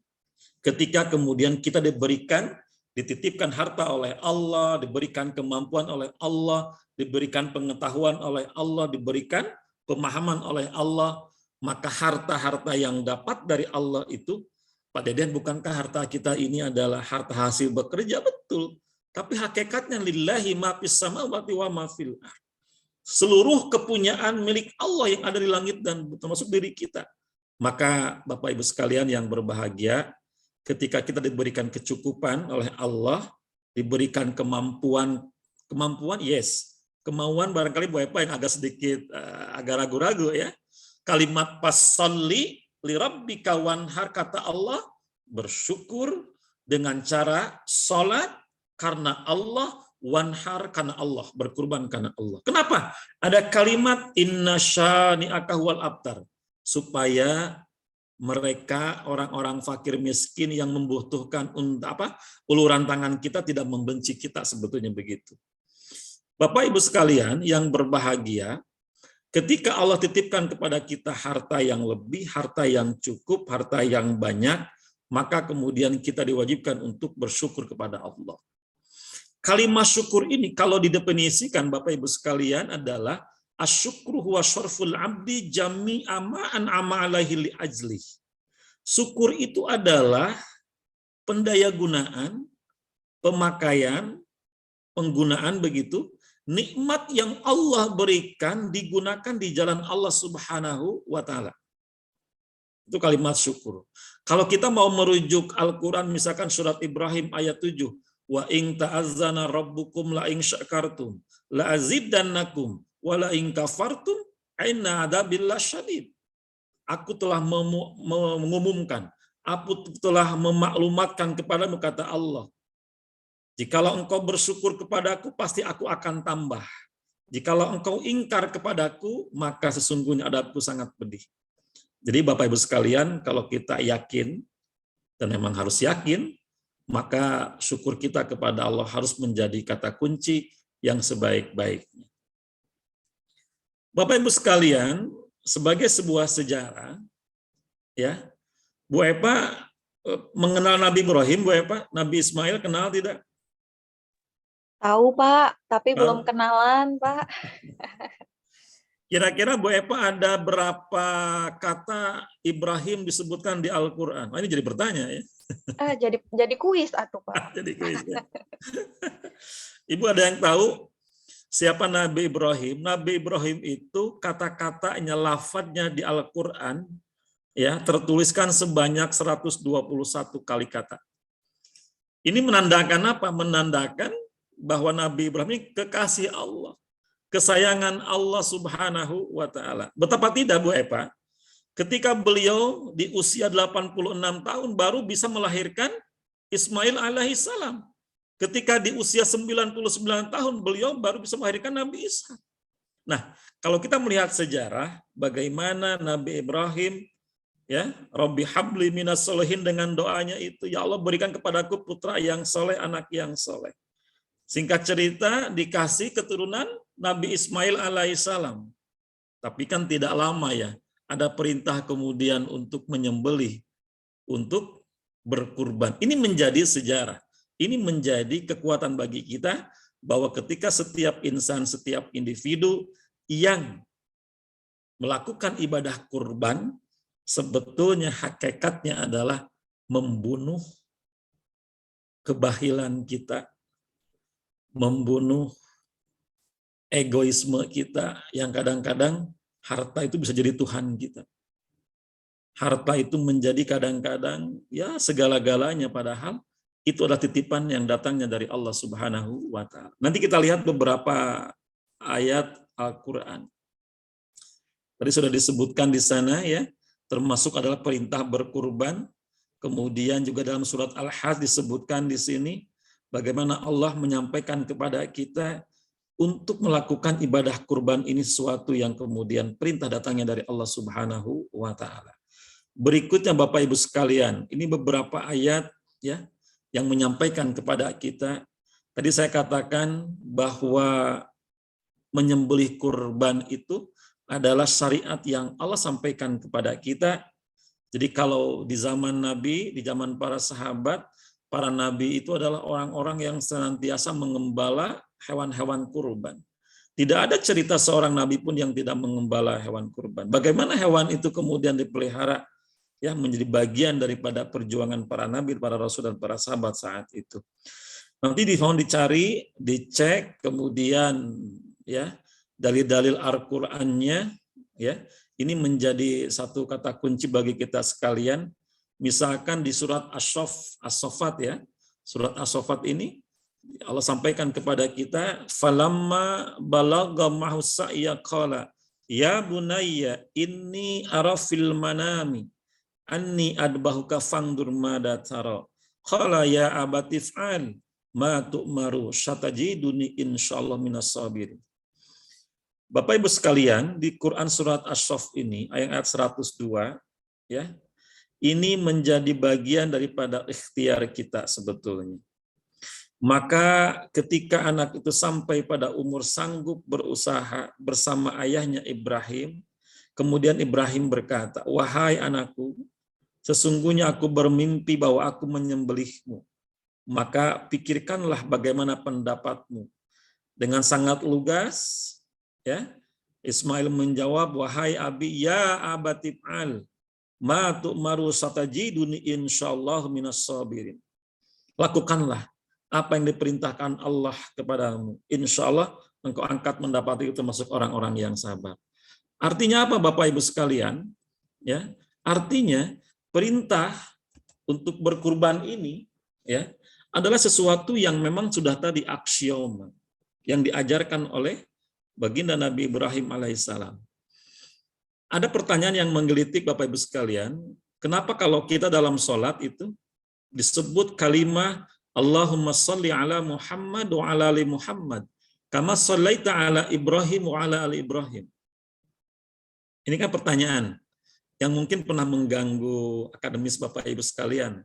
ketika kemudian kita dititipkan harta oleh Allah, diberikan kemampuan oleh Allah, diberikan pengetahuan oleh Allah, diberikan pemahaman oleh Allah, maka harta-harta yang dapat dari Allah itu, Pak Deden, bukankah harta kita ini adalah harta hasil bekerja? Betul. Tapi hakikatnya lillahi ma fis samawati wa ma fil ardh. Seluruh kepunyaan milik Allah yang ada di langit dan termasuk diri kita. Maka Bapak Ibu sekalian yang berbahagia, ketika kita diberikan kecukupan oleh Allah, diberikan kemampuan, yes, kemauan barangkali Bu Eva yang agak sedikit agak ragu-ragu ya. Kalimat fasolli lirabbika wanhar, kata Allah, bersyukur dengan cara sholat karena Allah, wanhar karena Allah, berkurban karena Allah. Kenapa? Ada kalimat inna syani'aka huwal abtar, supaya mereka orang-orang fakir miskin yang membutuhkan uluran tangan kita tidak membenci kita, sebetulnya begitu. Bapak Ibu sekalian yang berbahagia, ketika Allah titipkan kepada kita harta yang lebih, harta yang cukup, harta yang banyak, maka kemudian kita diwajibkan untuk bersyukur kepada Allah. Kalimat syukur ini kalau didefinisikan Bapak Ibu sekalian adalah asyukru huwa syarful abdi jami'a ma an'ama alaihi li ajlih. Syukur itu adalah pendayagunaan, pemakaian, penggunaan begitu, nikmat yang Allah berikan digunakan di jalan Allah Subhanahu wa taala. Itu kalimat syukur. Kalau kita mau merujuk Al-Qur'an misalkan surat Ibrahim ayat 7, wa in ta'azzana rabbukum la in syakartum la azidannakum wala in kafartum inna adzabillahi syadid. Aku telah mengumumkan, aku telah memaklumatkan kepadamu, kata Allah. Jikalau engkau bersyukur kepadaku, pasti aku akan tambah. Jikalau engkau ingkar kepadaku, maka sesungguhnya adabku sangat pedih. Jadi Bapak Ibu sekalian, kalau kita yakin, dan memang harus yakin, maka syukur kita kepada Allah harus menjadi kata kunci yang sebaik-baiknya. Bapak Ibu sekalian, sebagai sebuah sejarah, ya, Bu Eva mengenal Nabi Ibrahim, Bu Eva, Nabi Ismail kenal tidak? Tahu Pak, tapi belum kenalan Pak. Kira-kira Bu Eva ada berapa kata Ibrahim disebutkan di Al-Quran? Ini jadi bertanya ya. Jadi kuis atuh Pak. Jadi kuis ya. Ibu ada yang tahu siapa Nabi Ibrahim? Nabi Ibrahim itu kata-katanya, lafadznya di Al-Quran ya tertuliskan sebanyak 121 kali kata. Ini menandakan apa? Menandakan bahwa Nabi Ibrahim ini kekasih Allah, kesayangan Allah Subhanahu wa taala. Betapa tidak Bu Eva? Ketika beliau di usia 86 tahun baru bisa melahirkan Ismail alaihissalam. Ketika di usia 99 tahun beliau baru bisa melahirkan Nabi Isa. Nah, kalau kita melihat sejarah bagaimana Nabi Ibrahim, ya, Rabbi habli minas solihin, dengan doanya itu, ya Allah berikan kepadaku putra yang soleh, anak yang soleh. Singkat cerita dikasih keturunan Nabi Ismail alaihissalam. Tapi kan tidak lama ya, ada perintah kemudian untuk menyembelih, untuk berkurban. Ini menjadi sejarah. Ini menjadi kekuatan bagi kita bahwa ketika setiap insan, setiap individu yang melakukan ibadah kurban, sebetulnya hakikatnya adalah membunuh kebahilan kita, membunuh egoisme kita yang kadang-kadang harta itu bisa jadi Tuhan kita. Harta itu menjadi kadang-kadang ya segala-galanya, padahal itu adalah titipan yang datangnya dari Allah Subhanahu wa Ta'ala. Nanti kita lihat beberapa ayat Al-Quran. Tadi sudah disebutkan di sana ya, termasuk adalah perintah berkurban. Kemudian juga dalam surat Al-Hajj disebutkan di sini bagaimana Allah menyampaikan kepada kita untuk melakukan ibadah kurban ini sesuatu yang kemudian perintah datangnya dari Allah Subhanahu wa Ta'ala. Berikutnya Bapak Ibu sekalian, ini beberapa ayat ya yang menyampaikan kepada kita. Tadi saya katakan bahwa menyembelih kurban itu adalah syariat yang Allah sampaikan kepada kita. Jadi kalau di zaman Nabi, di zaman para sahabat, para nabi itu adalah orang-orang yang senantiasa mengembala hewan-hewan kurban. Tidak ada cerita seorang nabi pun yang tidak mengembala hewan kurban. Bagaimana hewan itu kemudian dipelihara ya menjadi bagian daripada perjuangan para nabi, para rasul dan para sahabat saat itu. Nanti dicari, dicek, kemudian ya dalil-dalil Al-Qur'annya ya. Ini menjadi satu kata kunci bagi kita sekalian. Misalkan di surat As-Saffat ya. Surat As-Saffat ini Allah sampaikan kepada kita, falamma balagha ma'hu sa'ya qala ya bunayya inni ara fil manami anni adbahuka fangdur mada tara. Qala ya abati fa'al ma tu'maru satajiduni insyaallah minas sabirin. Bapak Ibu sekalian, di Quran surat As-Saff ini ayat 102 ya. Ini menjadi bagian daripada ikhtiar kita sebetulnya. Maka ketika anak itu sampai pada umur sanggup berusaha bersama ayahnya Ibrahim, kemudian Ibrahim berkata, wahai anakku, sesungguhnya aku bermimpi bahwa aku menyembelihmu. Maka pikirkanlah bagaimana pendapatmu. Dengan sangat lugas, ya, Ismail menjawab, wahai abi, ya abati fa'al ma tu'maru satajiduni insyaallah minas sabirin. Lakukanlah apa yang diperintahkan Allah kepadamu. Insyaallah engkau angkat mendapati itu termasuk orang-orang yang sabar. Artinya apa Bapak Ibu sekalian? Ya, artinya perintah untuk berkurban ini ya adalah sesuatu yang memang sudah tadi aksioma yang diajarkan oleh baginda Nabi Ibrahim alaihissalam. Ada pertanyaan yang menggelitik Bapak Ibu sekalian, kenapa kalau kita dalam sholat itu disebut kalimah Allahumma sholli ala Muhammad wa ala ali Muhammad, kama shallaita ala Ibrahim wa ala ali Ibrahim. Ini kan pertanyaan yang mungkin pernah mengganggu akademis Bapak Ibu sekalian.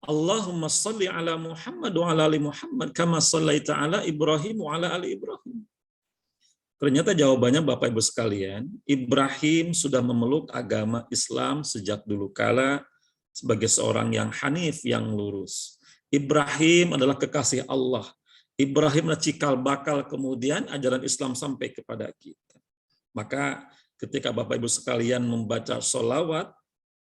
Allahumma sholli ala Muhammad wa ala ali Muhammad, kama shallaita ala Ibrahim wa ala ali Ibrahim. Ternyata jawabannya Bapak Ibu sekalian, Ibrahim sudah memeluk agama Islam sejak dulu kala sebagai seorang yang hanif, yang lurus. Ibrahim adalah kekasih Allah. Ibrahim adalah cikal bakal kemudian ajaran Islam sampai kepada kita. Maka ketika Bapak Ibu sekalian membaca sholawat,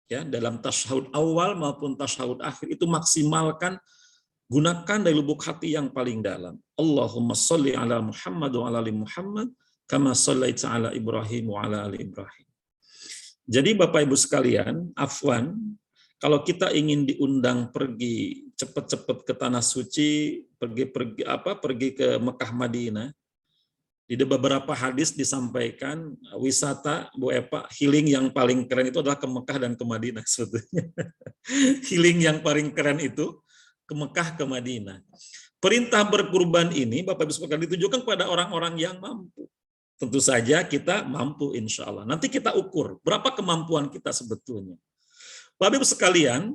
ya dalam tasyahud awal maupun tasyahud akhir, itu maksimalkan, gunakan dari lubuk hati yang paling dalam. Allahumma sholli ala Muhammad wa ala ali Muhammad, kama shallaita ala Ibrahim wa ala ali Ibrahim. Jadi Bapak Ibu sekalian, afwan, kalau kita ingin diundang pergi cepat-cepat ke tanah suci, pergi ke Mekah Madinah, Di beberapa hadis disampaikan wisata Bu Epa, healing yang paling keren itu adalah ke Mekah dan ke Madinah sebetulnya. Healing yang paling keren itu ke Mekah, ke Madinah. Perintah berkurban ini Bapak Ibu sekalian ditujukan kepada orang-orang yang mampu. Tentu saja kita mampu insya Allah. Nanti kita ukur berapa kemampuan kita sebetulnya. Bapak Ibu sekalian,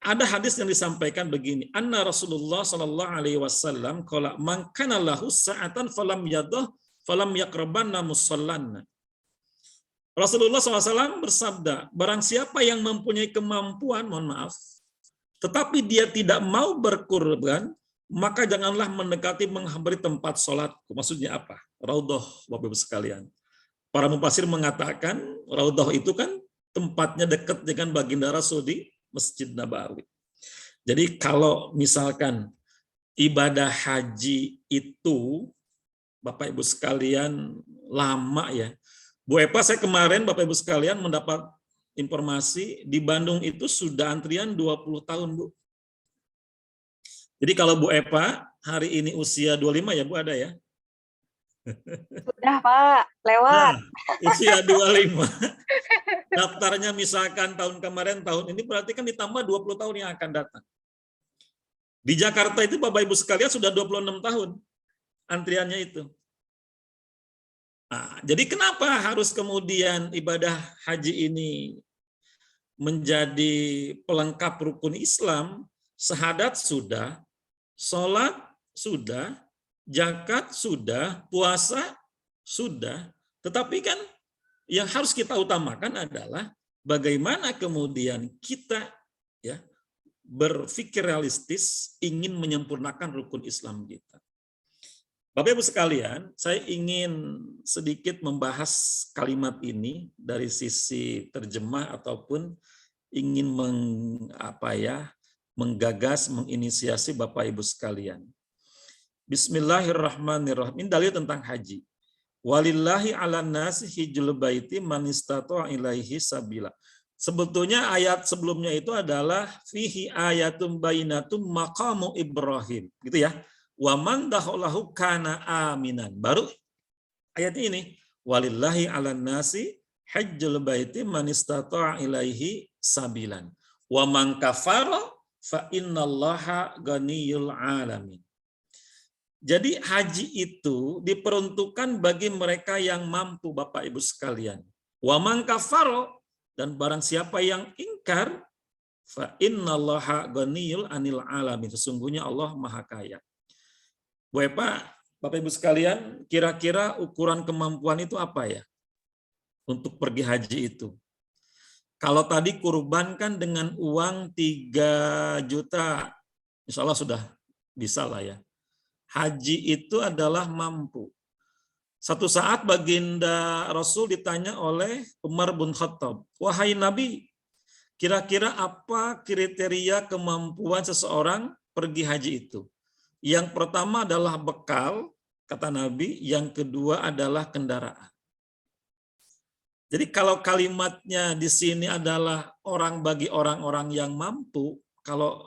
ada hadis yang disampaikan begini, anna Rasulullah sallallahu alaihi wasallam qala man kana lahu sa'atan falam yadah falam yaqrabanna musallanna. Rasulullah SAW bersabda, barang siapa yang mempunyai kemampuan, mohon maaf, tetapi dia tidak mau berkurban, maka janganlah mendekati menghampiri tempat sholatku. Maksudnya apa? Raudhah, Bapak Ibu sekalian. Para mufassir mengatakan, Raudhah itu kan tempatnya dekat dengan baginda Rasul di Masjid Nabawi. Jadi kalau misalkan ibadah haji itu, Bapak Ibu sekalian, lama ya. Bu Epa, saya kemarin Bapak Ibu sekalian mendapat informasi di Bandung itu sudah antrian 20 tahun, Bu. Jadi kalau Bu Epa hari ini usia 25 ya, Bu, ada ya? Sudah, Pak. Lewat. Nah, usia 25. Daftarnya misalkan tahun kemarin, tahun ini berarti kan ditambah 20 tahun yang akan datang. Di Jakarta itu Bapak Ibu sekalian sudah 26 tahun antriannya itu. Nah, jadi kenapa harus kemudian ibadah haji ini menjadi pelengkap rukun Islam? Syahadat sudah, sholat sudah, zakat sudah, puasa sudah. Tetapi kan yang harus kita utamakan adalah bagaimana kemudian kita ya berpikir realistis ingin menyempurnakan rukun Islam kita. Bapak Ibu sekalian, saya ingin sedikit membahas kalimat ini dari sisi terjemah ataupun ingin menggagas, menginisiasi Bapak Ibu sekalian. Bismillahirrahmanirrahim. Ini dalil tentang haji. Walillahi 'alan nasi hijjul baiti man istata'a ilaihi sabila. Sebetulnya ayat sebelumnya itu adalah fihi ayatum bainatum maqamu Ibrahim, gitu ya. Wa man dakhalahu kana aminan. Baru ayat ini walillahi 'alan nasi hajjul baiti man istata'a ilaihi sabilan. Wa man kafara fa innallaha ghaniyul 'alamin. Jadi haji itu diperuntukkan bagi mereka yang mampu, Bapak Ibu sekalian. Wa man kafara, dan barang siapa yang ingkar, fa innallaha ghaniyul 'anil 'alamin. Sesungguhnya Allah Maha Kaya. Bapak Ibu sekalian, kira-kira ukuran kemampuan itu apa ya? Untuk pergi haji itu. Kalau tadi kurbankan dengan uang 3 juta, insya Allah sudah bisa lah ya. Haji itu adalah mampu. Satu saat baginda Rasul ditanya oleh Umar bin Khattab, wahai Nabi, kira-kira apa kriteria kemampuan seseorang pergi haji itu? Yang pertama adalah bekal, kata Nabi, yang kedua adalah kendaraan. Jadi kalau kalimatnya di sini adalah orang bagi orang-orang yang mampu, kalau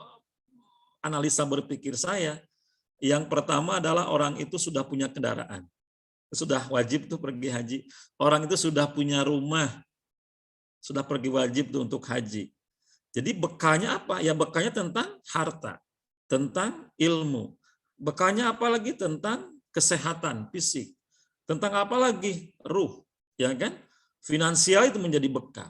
analisa berpikir saya, yang pertama adalah orang itu sudah punya kendaraan. Sudah wajib tuh pergi haji. Orang itu sudah punya rumah, sudah pergi wajib tuh untuk haji. Jadi bekalnya apa? Ya bekalnya tentang harta, tentang ilmu. Bekalnya apa lagi? Tentang kesehatan fisik. Tentang apa lagi? Ruh, ya kan? Finansial itu menjadi bekal.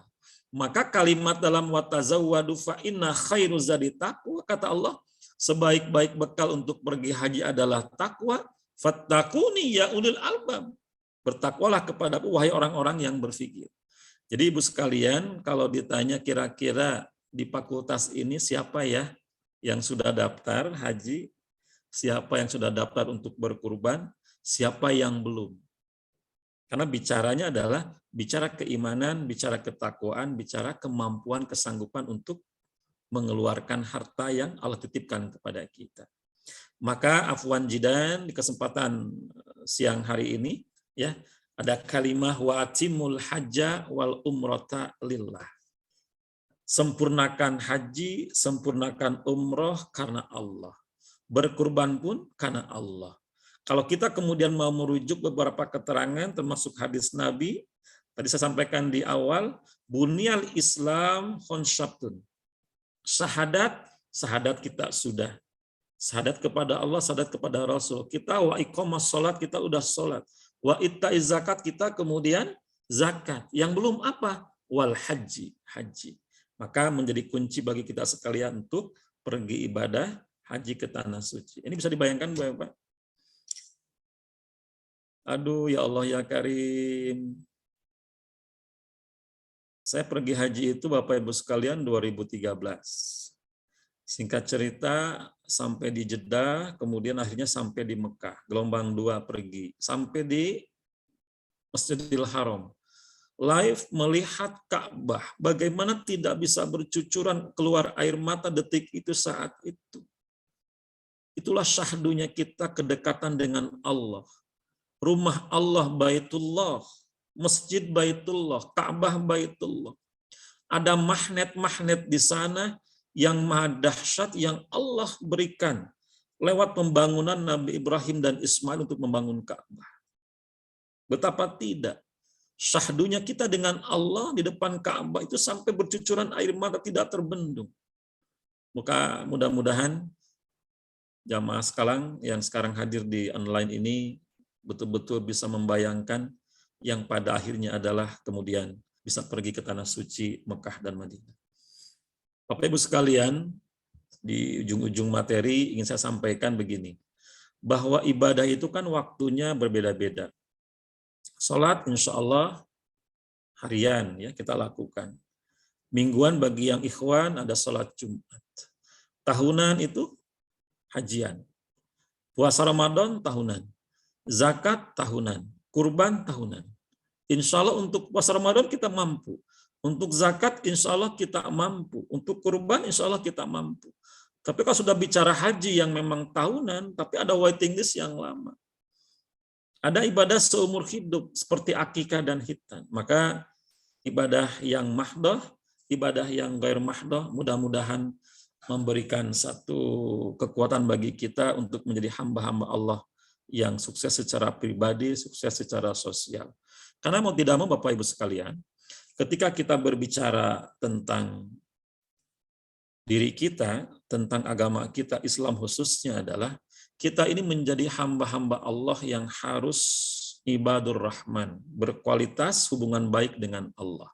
Maka kalimat dalam watazawwadu fa inna khairu zadi taqwa, kata Allah, sebaik-baik bekal untuk pergi haji adalah takwa. Fattaquni ya ulil albab. Bertakwalah kepadaku wahai orang-orang yang berfikir. Jadi Ibu sekalian, kalau ditanya kira-kira di fakultas ini siapa ya yang sudah daftar haji, siapa yang sudah daftar untuk berkurban, siapa yang belum. Karena bicaranya adalah bicara keimanan, bicara ketakwaan, bicara kemampuan, kesanggupan untuk mengeluarkan harta yang Allah titipkan kepada kita. Maka afwan jidan di kesempatan siang hari ini ya, ada kalimah wa atimul hajja wal umrata lillah. Sempurnakan haji, sempurnakan umroh karena Allah. Berkurban pun karena Allah. Kalau kita kemudian mau merujuk beberapa keterangan termasuk hadis Nabi, tadi saya sampaikan di awal, bunyal Islam khonsabtun. Syahadat kita sudah. Syahadat kepada Allah, syahadat kepada Rasul. Kita wa iqamas salat, kita udah salat. Wa ittaiz zakat, kita kemudian zakat. Yang belum apa? Wal haji. Maka menjadi kunci bagi kita sekalian untuk pergi ibadah haji ke tanah suci. Ini bisa dibayangkan Bapak? Aduh ya Allah ya Karim. Saya pergi haji itu Bapak Ibu sekalian 2013. Singkat cerita sampai di Jeddah, kemudian akhirnya sampai di Mekah. Gelombang 2 pergi. Sampai di Masjidil Haram. Live melihat Ka'bah. Bagaimana tidak bisa bercucuran keluar air mata detik itu saat itu. Itulah syahdunya kita kedekatan dengan Allah. Rumah Allah Baitullah. Masjid Baitullah. Ka'bah Baitullah. Ada magnet-magnet di sana yang maha dahsyat yang Allah berikan lewat pembangunan Nabi Ibrahim dan Ismail untuk membangun Ka'bah. Betapa tidak syahdunya kita dengan Allah di depan Ka'bah itu sampai bercucuran air mata tidak terbendung. Maka mudah-mudahan jamaah sekalian yang sekarang hadir di online ini betul-betul bisa membayangkan yang pada akhirnya adalah kemudian bisa pergi ke tanah suci Mekah dan Madinah. Bapak Ibu sekalian, di ujung-ujung materi ingin saya sampaikan begini, bahwa ibadah itu kan waktunya berbeda-beda. Salat insya Allah harian ya kita lakukan. Mingguan bagi yang ikhwan ada salat Jumat. Tahunan itu hajian. Puasa Ramadan tahunan. Zakat tahunan. Kurban tahunan. Insya Allah untuk puasa Ramadan kita mampu. Untuk zakat insya Allah kita mampu. Untuk kurban insya Allah kita mampu. Tapi kalau sudah bicara haji yang memang tahunan, tapi ada waiting list yang lama. Ada ibadah seumur hidup seperti akikah dan khitan. Maka ibadah yang mahdoh, ibadah yang gair mahdoh, mudah-mudahan memberikan satu kekuatan bagi kita untuk menjadi hamba-hamba Allah yang sukses secara pribadi, sukses secara sosial. Karena mau tidak mau Bapak Ibu sekalian, ketika kita berbicara tentang diri kita, tentang agama kita, Islam khususnya adalah kita ini menjadi hamba-hamba Allah yang harus ibadur rahman, berkualitas hubungan baik dengan Allah.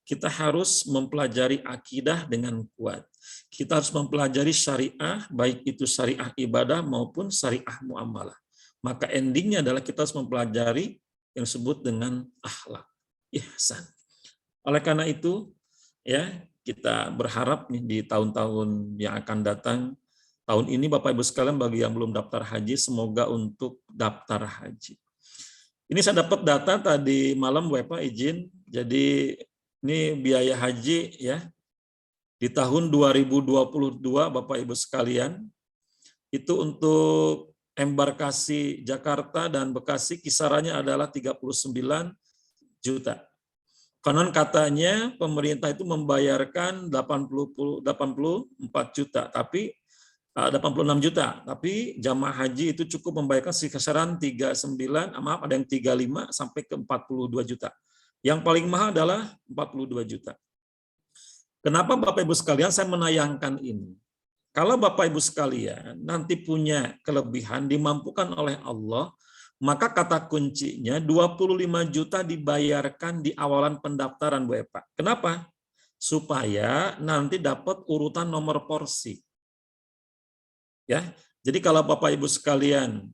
Kita harus mempelajari akidah dengan kuat. Kita harus mempelajari syariah, baik itu syariah ibadah maupun syariah muamalah. Maka endingnya adalah kita harus mempelajari yang disebut dengan akhlak, ihsan. Oleh karena itu, ya kita berharap nih di tahun-tahun yang akan datang, tahun ini Bapak Ibu sekalian bagi yang belum daftar haji, semoga untuk daftar haji. Ini saya dapat data tadi malam Bapak izin, jadi ini biaya haji ya di tahun 2022 Bapak Ibu sekalian, itu untuk embarkasi Jakarta dan Bekasi kisarannya adalah 39 juta. Konon katanya pemerintah itu membayarkan 84 juta, tapi 86 juta, tapi jamaah haji itu cukup membayarkan kisaran 39, maaf ada yang 35 sampai ke 42 juta. Yang paling mahal adalah 42 juta. Kenapa Bapak Ibu sekalian saya menayangkan ini? Kalau Bapak Ibu sekalian nanti punya kelebihan dimampukan oleh Allah, maka kata kuncinya 25 juta dibayarkan di awalan pendaftaran Bu Epa. Kenapa? Supaya nanti dapat urutan nomor porsi. Ya, jadi kalau Bapak Ibu sekalian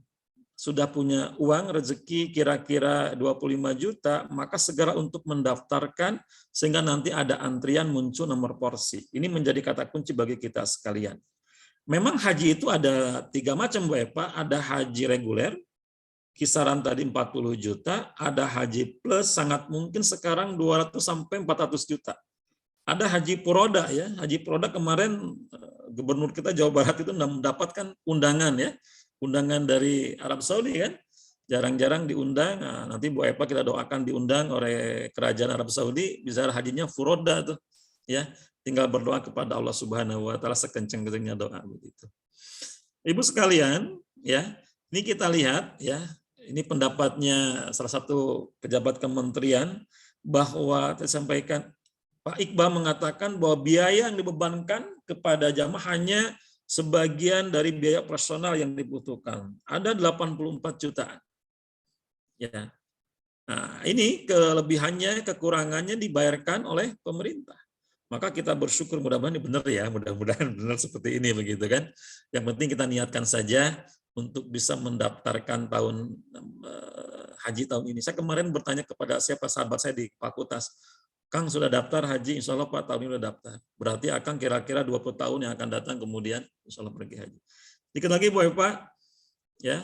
sudah punya uang rezeki kira-kira 25 juta, maka segera untuk mendaftarkan sehingga nanti ada antrian muncul nomor porsi. Ini menjadi kata kunci bagi kita sekalian. Memang haji itu ada 3 macam Bu Epa, ada haji reguler, kisaran tadi 40 juta, ada haji plus sangat mungkin sekarang 200 sampai 400 juta. Ada haji puroda ya, haji puroda kemarin gubernur kita Jawa Barat itu mendapatkan undangan ya, undangan dari Arab Saudi kan, jarang-jarang diundang. Nah, nanti Bu Epa kita doakan diundang oleh kerajaan Arab Saudi, bisa hajinya furoda tuh ya, tinggal berdoa kepada Allah Subhanahu wa taala sekenceng-kencengnya doa begitu. Ibu sekalian ya, Ini kita lihat ya, ini pendapatnya salah satu pejabat kementerian bahwa disampaikan Pak Iqbal mengatakan bahwa biaya yang dibebankan kepada jamaah hanya sebagian dari biaya personal yang dibutuhkan. Ada 84 jutaan. Ya. Nah, ini kelebihannya, kekurangannya dibayarkan oleh pemerintah. Maka kita bersyukur, mudah-mudahan ini benar ya, mudah-mudahan benar seperti ini begitu kan. Yang penting kita niatkan saja untuk bisa mendaftarkan tahun haji tahun ini. Saya kemarin bertanya kepada siapa sahabat saya di fakultas, Kang sudah daftar haji, insya Allah Pak tahun ini sudah daftar. Berarti akan kira-kira 20 tahun yang akan datang kemudian insya Allah pergi haji. Dikit lagi Bu Eva, ya.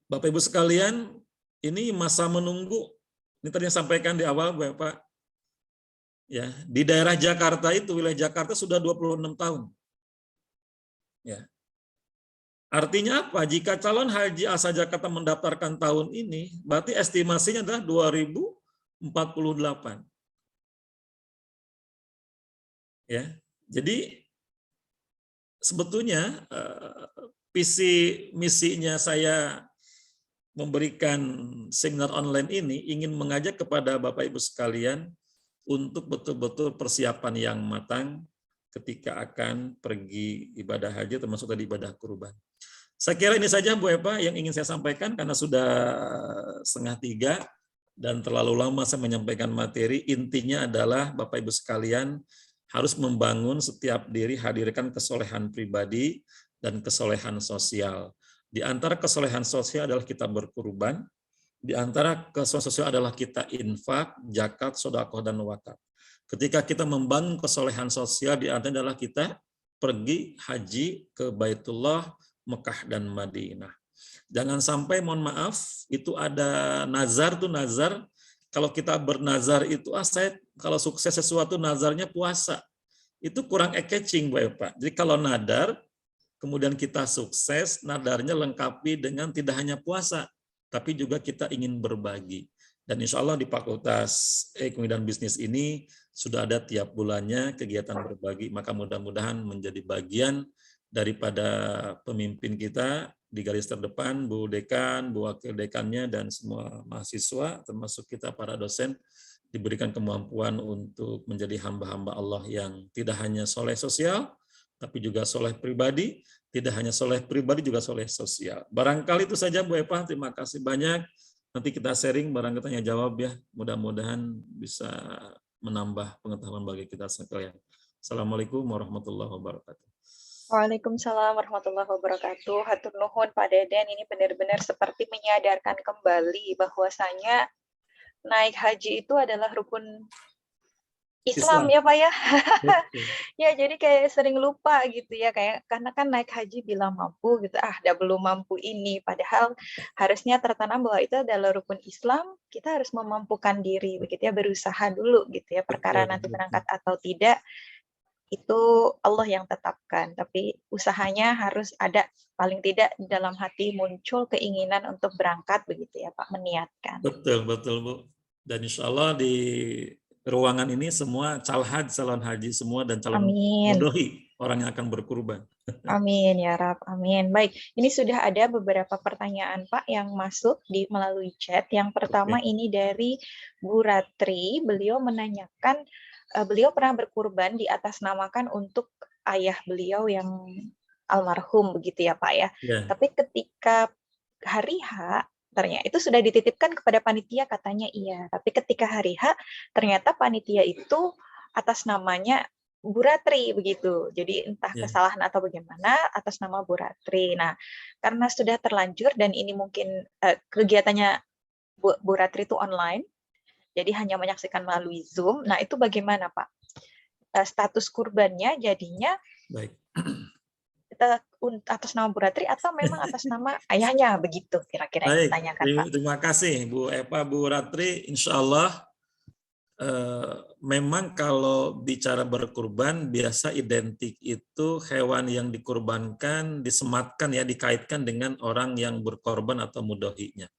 Bapak Ibu sekalian, ini masa menunggu. Ini tadi yang sampaikan di awal Bu Eva. Ya, di daerah Jakarta itu, wilayah Jakarta sudah 26 tahun. Ya. Artinya apa? Jika calon haji asal Jakarta mendaftarkan tahun ini, berarti estimasinya adalah 2048. Ya. Jadi sebetulnya visi misinya saya memberikan seminar online ini ingin mengajak kepada Bapak Ibu sekalian untuk betul-betul persiapan yang matang ketika akan pergi ibadah haji termasuk tadi ibadah kurban. Saya kira ini saja Bu Eva yang ingin saya sampaikan karena sudah 2:30 dan terlalu lama saya menyampaikan materi. Intinya adalah Bapak Ibu sekalian harus membangun setiap diri, hadirkan kesolehan pribadi dan kesolehan sosial. Di antara kesolehan sosial adalah kita berkurban, di antara kesolehan sosial adalah kita infak, zakat, sedekah dan wakaf. Ketika kita membangun kesolehan sosial, di antaranya adalah kita pergi haji ke Baitullah, Mekah dan Madinah. Jangan sampai, mohon maaf, itu ada nazar tuh nazar. Kalau kita bernazar itu, saya kalau sukses sesuatu nazarnya puasa. Itu kurang eye-catching, Bu Eva. Jadi kalau nadar, kemudian kita sukses, nadarnya lengkapi dengan tidak hanya puasa, tapi juga kita ingin berbagi. Dan insya Allah di Fakultas Ekonomi dan Bisnis ini sudah ada tiap bulannya kegiatan berbagi, maka mudah-mudahan menjadi bagian daripada pemimpin kita di garis terdepan, Bu Dekan, Bu Wakil Dekannya, dan semua mahasiswa, termasuk kita para dosen, diberikan kemampuan untuk menjadi hamba-hamba Allah yang tidak hanya soleh sosial, tapi juga soleh pribadi, tidak hanya soleh pribadi, juga soleh sosial. Barangkali itu saja Bu Eva, terima kasih banyak. Nanti kita sharing, barangkali tanya jawab ya, mudah-mudahan bisa menambah pengetahuan bagi kita sekalian. Assalamualaikum warahmatullahi wabarakatuh. Waalaikumsalam warahmatullahi wabarakatuh. Hatur nuhun Pak Deden, ini benar-benar seperti menyadarkan kembali bahwasanya naik haji itu adalah rukun Islam ya Pak ya. Ya jadi kayak sering lupa gitu ya, kayak karena kan naik haji bila mampu gitu, udah belum mampu ini, padahal harusnya tertanam bahwa itu adalah rukun Islam, kita harus memampukan diri begitu ya, berusaha dulu gitu ya, perkara nanti berangkat atau tidak itu Allah yang tetapkan, tapi usahanya harus ada, paling tidak di dalam hati muncul keinginan untuk berangkat begitu ya Pak, meniatkan. Betul, betul Bu. Dan insya Allah di ruangan ini semua calon haji semua dan calon mudohi orang yang akan berkurban. Amin ya Rab, amin. Baik, ini sudah ada beberapa pertanyaan Pak yang masuk melalui chat. Yang pertama ini dari Bu Ratri, beliau menanyakan, beliau pernah berkurban diatasnamakan untuk ayah beliau yang almarhum begitu ya Pak ya. Tapi ketika hari H, ternyata itu sudah dititipkan kepada panitia katanya iya. Tapi ketika hari H, ternyata panitia itu atas namanya Bu Ratri begitu. Jadi entah kesalahan atau bagaimana atas nama Bu Ratri. Nah, karena sudah terlanjur dan ini mungkin kegiatannya Bu Ratri itu online, jadi hanya menyaksikan melalui Zoom. Nah, itu bagaimana Pak? Status kurbannya jadinya baik. Atas nama Bu Ratri atau memang atas nama ayahnya begitu kira-kira yang ditanyakan Pak? Terima kasih Bu Eva, Bu Ratri. Insya Allah memang kalau bicara berkurban biasa identik itu hewan yang dikurbankan disematkan ya, dikaitkan dengan orang yang berkorban atau mudohinya.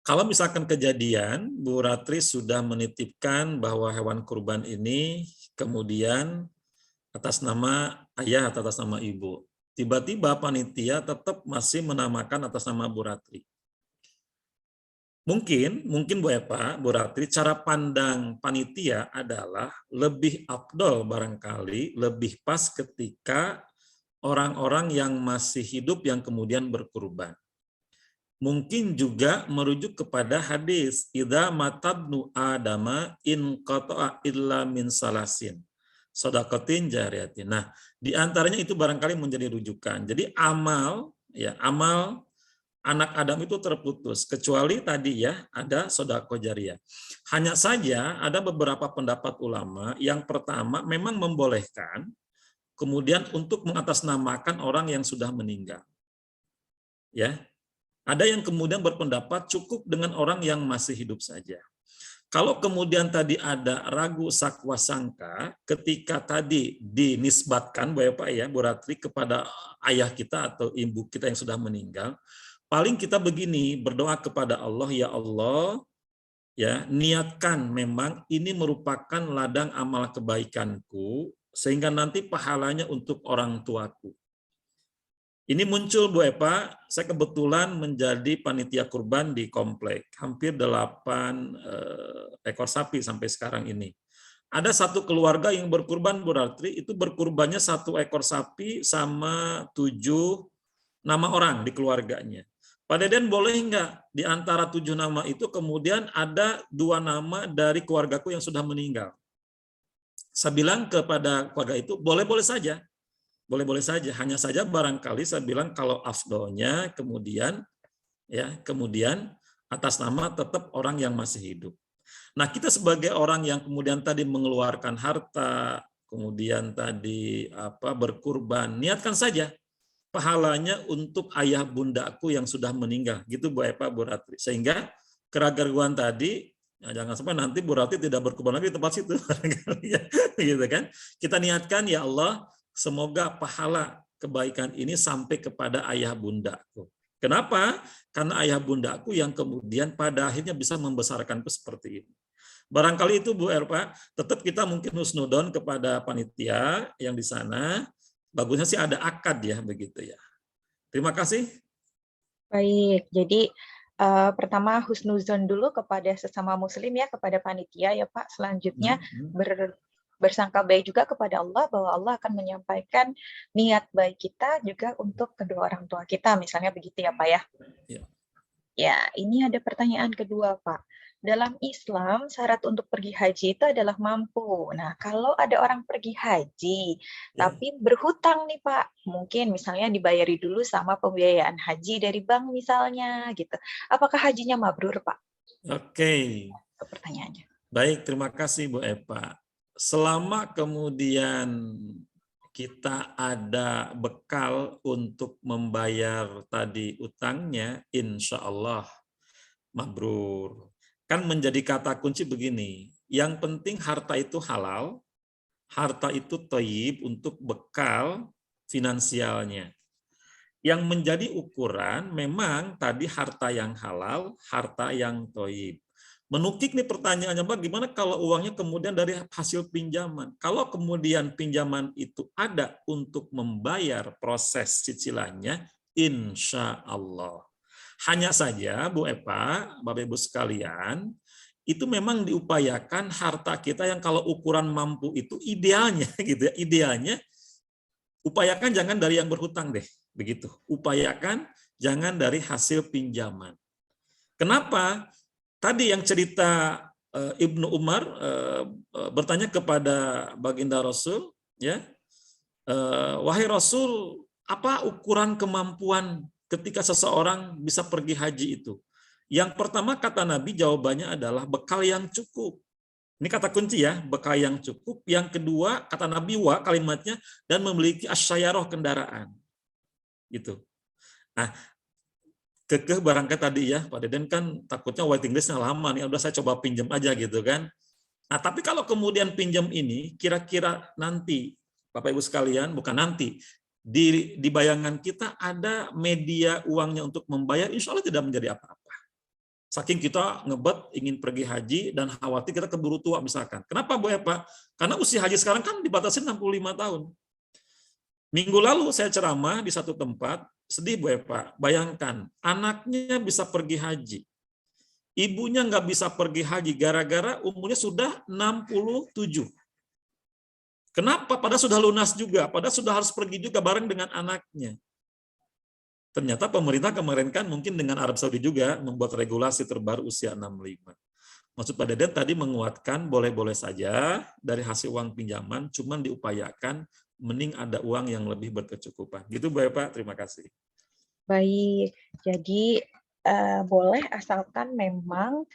Kalau misalkan kejadian Bu Ratri sudah menitipkan bahwa hewan kurban ini kemudian atas nama ayah atau atas nama ibu, tiba-tiba panitia tetap masih menamakan atas nama Bu Ratri. Mungkin Bu Eva, Bu Ratri, cara pandang panitia adalah lebih afdol barangkali, lebih pas ketika orang-orang yang masih hidup yang kemudian berkurban. Mungkin juga merujuk kepada hadis idza matabnu adama in qata'a illa min salasin shadaqatin jariyatin. Nah, di antaranya itu barangkali menjadi rujukan. Jadi amal anak Adam itu terputus, kecuali tadi ya ada sedekah jariyah. Hanya saja ada beberapa pendapat ulama yang pertama memang membolehkan kemudian untuk mengatasnamakan orang yang sudah meninggal. Ya. Ada yang kemudian berpendapat cukup dengan orang yang masih hidup saja. Kalau kemudian tadi ada ragu sakwa sangka ketika tadi dinisbatkan Bapak ya Bu Ratri kepada ayah kita atau ibu kita yang sudah meninggal, paling kita begini, berdoa kepada Allah, ya Allah, ya niatkan memang ini merupakan ladang amal kebaikanku, sehingga nanti pahalanya untuk orang tuaku. Ini muncul Bu Eva, saya kebetulan menjadi panitia kurban di komplek, hampir 8 ekor sapi sampai sekarang ini. Ada satu keluarga yang berkurban Bu Ratri, itu berkurbannya 1 ekor sapi sama 7 nama orang di keluarganya. Pak Deden boleh nggak di antara 7 nama itu kemudian ada 2 nama dari keluargaku yang sudah meninggal? Saya bilang kepada keluarga itu boleh-boleh saja. Boleh-boleh saja, hanya saja barangkali saya bilang kalau afdolnya kemudian atas nama tetap orang yang masih hidup. Nah, kita sebagai orang yang kemudian tadi mengeluarkan harta, kemudian tadi berkurban, niatkan saja pahalanya untuk ayah bundaku yang sudah meninggal, gitu Bu Eva, Bu Ratri. Sehingga keraguan tadi jangan sampai nanti Bu Ratri tidak berkurban lagi di tempat situ, gitu kan? Kita niatkan ya Allah, semoga pahala kebaikan ini sampai kepada ayah bundaku. Kenapa? Karena ayah bundaku yang kemudian pada akhirnya bisa membesarkanku seperti ini. Barangkali itu Bu Erpa, tetap kita mungkin husnudon kepada panitia yang di sana. Bagusnya sih ada akad ya begitu ya. Terima kasih. Baik, jadi pertama husnuzon dulu kepada sesama muslim ya, kepada panitia ya Pak. Selanjutnya bersangka baik juga kepada Allah bahwa Allah akan menyampaikan niat baik kita juga untuk kedua orang tua kita, misalnya begitu ya Pak ya. Ya, ini ada pertanyaan kedua Pak. Dalam Islam syarat untuk pergi haji itu adalah mampu. Nah, kalau ada orang pergi haji tapi berhutang nih Pak, mungkin misalnya dibayari dulu sama pembiayaan haji dari bank misalnya gitu. Apakah hajinya mabrur Pak? Oke. Pertanyaannya. Baik, terima kasih Bu Eva. Selama kemudian kita ada bekal untuk membayar tadi utangnya, insya Allah mabrur. Kan menjadi kata kunci begini, yang penting harta itu halal, harta itu thayyib untuk bekal finansialnya. Yang menjadi ukuran memang tadi harta yang halal, harta yang thayyib. Menukik nih pertanyaannya, Pak, gimana kalau uangnya kemudian dari hasil pinjaman? Kalau kemudian pinjaman itu ada untuk membayar proses cicilannya, insya Allah. Hanya saja, Bu Eva, Bapak Ibu sekalian, itu memang diupayakan harta kita yang kalau ukuran mampu itu idealnya, gitu ya, idealnya upayakan jangan dari yang berhutang deh, begitu. Upayakan jangan dari hasil pinjaman. Kenapa? Tadi yang cerita Ibnu Umar bertanya kepada baginda Rasul, ya, wahai Rasul, apa ukuran kemampuan ketika seseorang bisa pergi haji itu? Yang pertama kata Nabi jawabannya adalah bekal yang cukup. Ini kata kunci ya, bekal yang cukup. Yang kedua kata Nabi kalimatnya dan memiliki asyaroh kendaraan, gitu. Nah, kekeh barangkali tadi ya, Pak Deden kan takutnya waiting listnya lama nih, udah saya coba pinjam aja gitu kan. Nah, tapi kalau kemudian pinjam ini, kira-kira nanti, Bapak Ibu sekalian, bukan nanti, di bayangan kita ada media uangnya untuk membayar, insya Allah tidak menjadi apa-apa. Saking kita ngebet ingin pergi haji dan khawatir kita keburu tua misalkan. Kenapa Bu Eva? Karena usia haji sekarang kan dibatasi 65 tahun. Minggu lalu saya ceramah di satu tempat, sedih Bu Eva, bayangkan anaknya bisa pergi haji. Ibunya nggak bisa pergi haji gara-gara umurnya sudah 67. Kenapa? Padahal sudah lunas juga, padahal sudah harus pergi juga bareng dengan anaknya. Ternyata pemerintah kemarin kan mungkin dengan Arab Saudi juga membuat regulasi terbaru usia 65. Maksud Pak Deden tadi menguatkan boleh-boleh saja dari hasil uang pinjaman, cuman diupayakan mending ada uang yang lebih berkecukupan. Gitu Bu Eva, terima kasih. Baik, jadi boleh asalkan memang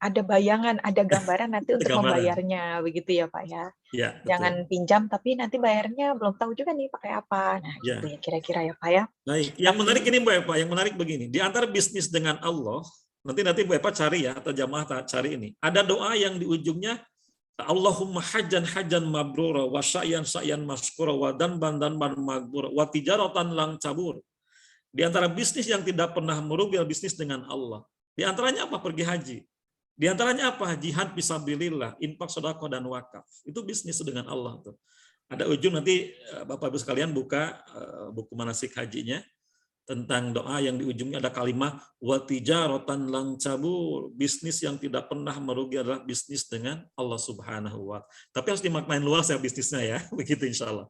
ada bayangan, ada gambaran nanti untuk Gambaran. membayarnya, begitu ya Pak ya? Ya, Jangan pinjam tapi nanti bayarnya belum tahu juga nih pakai apa. Nah, ya. gitu ya kira-kira ya Pak ya. Baik, yang menarik ini Bu Eva, yang menarik begini, di antara bisnis dengan Allah, nanti Bu Eva cari ya, atau jamaah cari ini. Ada doa yang di ujungnya Allahumma hajjan hajjan mabrura wa sa'yan sa'yan maskura wa danban magbura wa tijaratan lang cabur. Di antara bisnis yang tidak pernah merugi bisnis dengan Allah. Di antaranya apa? Pergi haji. Di antaranya apa? Jihad fisabilillah, infak, sedekah dan wakaf. Itu bisnis dengan Allah tuh. Ada ujung nanti Bapak Ibu sekalian buka buku manasik hajinya tentang doa yang di ujungnya ada kalimat wa tijaratan lang cabur, bisnis yang tidak pernah merugi adalah bisnis dengan Allah Subhanahu wa Ta'ala. Tapi harus dimaknain luas ya bisnisnya ya, begitu insyaallah.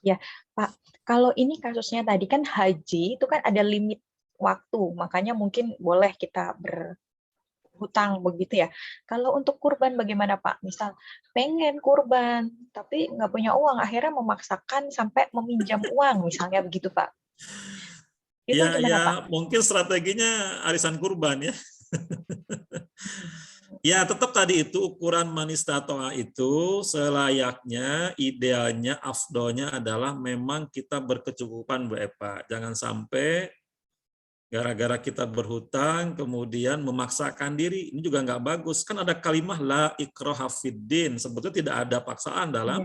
Ya, Pak, kalau ini kasusnya tadi kan haji itu kan ada limit waktu, makanya mungkin boleh kita berhutang begitu ya. Kalau untuk kurban bagaimana Pak? Misal pengen kurban tapi nggak punya uang, akhirnya memaksakan sampai meminjam uang misalnya begitu Pak. Itu Ya, gimana Pak? mungkin strateginya arisan kurban ya. Ya, tetap tadi itu ukuran manis tatoa itu selayaknya, idealnya, afdolnya adalah memang kita berkecukupan Bu Eva. Jangan sampai gara-gara kita berhutang kemudian memaksakan diri. Ini juga nggak bagus. Kan ada kalimat la ikraha fiddin. Sebetulnya tidak ada paksaan dalam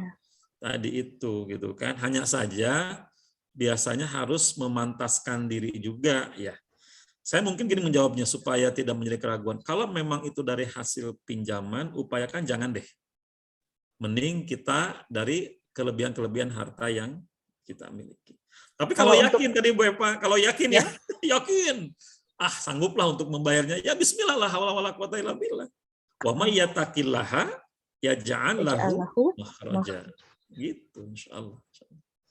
tadi itu gitu kan. Hanya saja biasanya harus memantaskan diri juga ya. Saya mungkin gini menjawabnya supaya tidak menjadi keraguan. Kalau memang itu dari hasil pinjaman, upayakan jangan deh. Mending kita dari kelebihan-kelebihan harta yang kita miliki. Tapi kalau yakin tadi Bu Eva, kalau yakin ya, yakin. Sangguplah untuk membayarnya. Ya bismillah la haula wala quwata illa billah. Wa may yattaqillaha yaj'al lahu makhraja. Gitu insyaallah.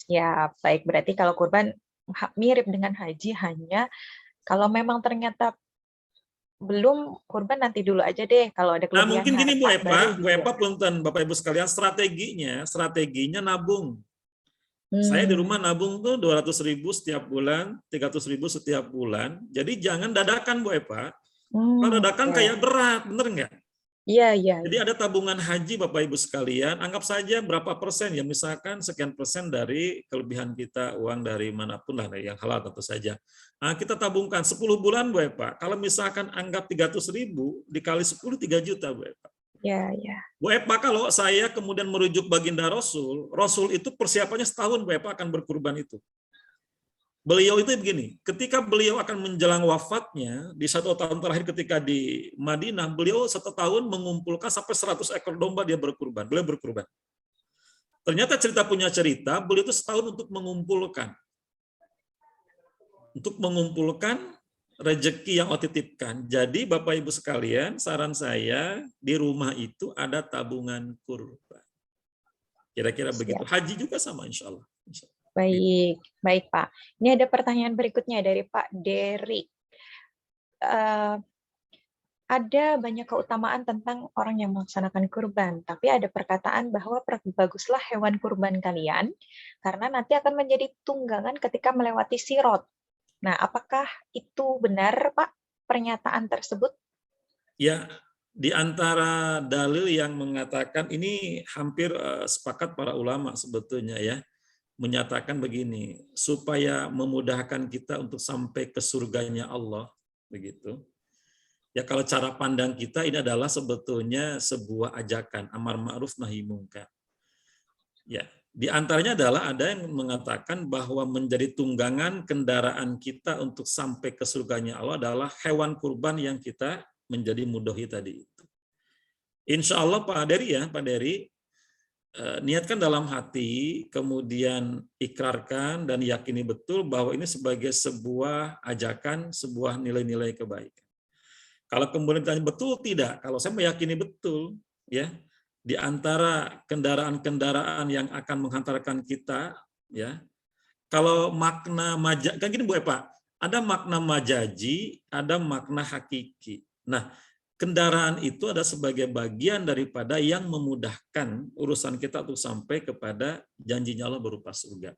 Ya, baik. Berarti kalau kurban mirip dengan haji, hanya kalau memang ternyata belum, kurban nanti dulu aja deh. Kalau ada kelebihan mungkin gini Bu Eva, gitu. punten Bapak Ibu sekalian, strateginya nabung. Saya di rumah nabung tuh 200.000 setiap bulan, 300.000 setiap bulan. Jadi jangan dadakan Bu Eva. Kalau dadakan kayak berat, bener nggak? Iya. Jadi ada tabungan haji Bapak Ibu sekalian, anggap saja berapa persen ya, misalkan sekian persen dari kelebihan kita, uang dari manapun lah, yang halal tentu saja. Kita tabungkan 10 bulan Bu Eva, kalau misalkan anggap 300.000 dikali 10, 3 juta Bu Eva. Ya. Bu Eva, kalau saya kemudian merujuk baginda Rasul itu persiapannya setahun Bu Eva akan berkurban itu. Beliau itu begini, ketika beliau akan menjelang wafatnya, di 1 tahun terakhir ketika di Madinah, beliau 1 tahun mengumpulkan sampai 100 ekor domba dia berkurban. Beliau berkurban. Ternyata punya cerita, beliau itu setahun untuk mengumpulkan rezeki yang Allah titipkan. Jadi Bapak Ibu sekalian, saran saya di rumah itu ada tabungan kurban. Kira-kira begitu. Haji juga sama insya Allah. Baik Pak. Ini ada pertanyaan berikutnya dari Pak Dery. Ada banyak keutamaan tentang orang yang melaksanakan kurban, tapi ada perkataan bahwa baguslah hewan kurban kalian, karena nanti akan menjadi tunggangan ketika melewati Sirat. Nah, apakah itu benar Pak, pernyataan tersebut? Ya, di antara dalil yang mengatakan ini hampir sepakat para ulama sebetulnya ya. Menyatakan begini, supaya memudahkan kita untuk sampai ke surganya Allah, begitu. Ya kalau cara pandang kita ini adalah sebetulnya sebuah ajakan amar ma'ruf nahi munkar. Ya, di antaranya adalah ada yang mengatakan bahwa menjadi tunggangan kendaraan kita untuk sampai ke surganya Allah adalah hewan kurban yang kita menjadi mudahi tadi itu. Insya Allah Pak Dery, niatkan dalam hati, kemudian ikrarkan dan yakini betul bahwa ini sebagai sebuah ajakan, sebuah nilai-nilai kebaikan. Kalau kemudian ditanya betul tidak, kalau saya meyakini betul, ya, di antara kendaraan-kendaraan yang akan menghantarkan kita, ya, kalau makna kan gini Bu Eva, ada makna majazi, ada makna hakiki. Nah, kendaraan itu ada sebagai bagian daripada yang memudahkan urusan kita untuk sampai kepada janjinya Allah berupa surga.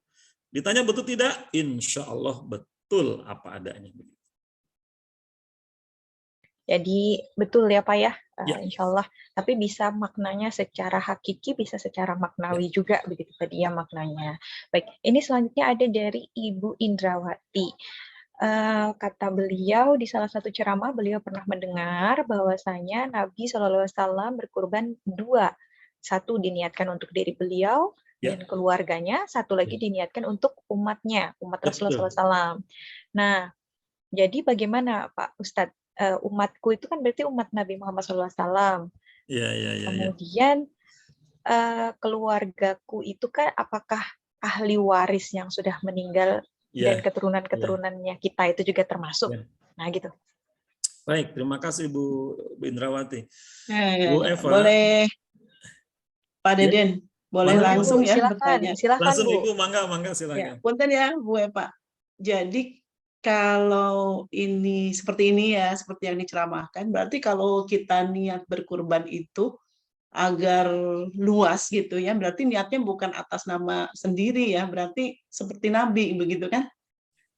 Ditanya betul tidak? Insya Allah betul apa adanya. Jadi betul ya Pak ya, Ya. insya Allah. Tapi bisa maknanya secara hakiki, bisa secara maknawi juga begitu tadi ya maknanya. Baik, ini selanjutnya ada dari Ibu Indrawati. Kata beliau di salah satu ceramah beliau pernah mendengar bahwasanya Nabi SAW berkurban 2. Satu diniatkan untuk diri beliau dan keluarganya, satu lagi diniatkan untuk umatnya, umat Rasulullah SAW. Nah, jadi bagaimana Pak Ustadz? Umatku itu kan berarti umat Nabi Muhammad SAW. Kemudian keluargaku itu kan apakah ahli waris yang sudah meninggal dan keturunan-keturunannya kita itu juga termasuk. Nah gitu. Baik, terima kasih Bu Indrawati. Bu Eva. Boleh Pak Deden, boleh langsung ya bertanya. Silakan langsung Bu. Ibu, mangga silakan. Punten ya Bu Eva. Jadi kalau ini seperti ini ya, seperti yang diceramahkan, berarti kalau kita niat berkurban itu agar luas gitu ya, berarti niatnya bukan atas nama sendiri ya, berarti seperti Nabi begitu kan?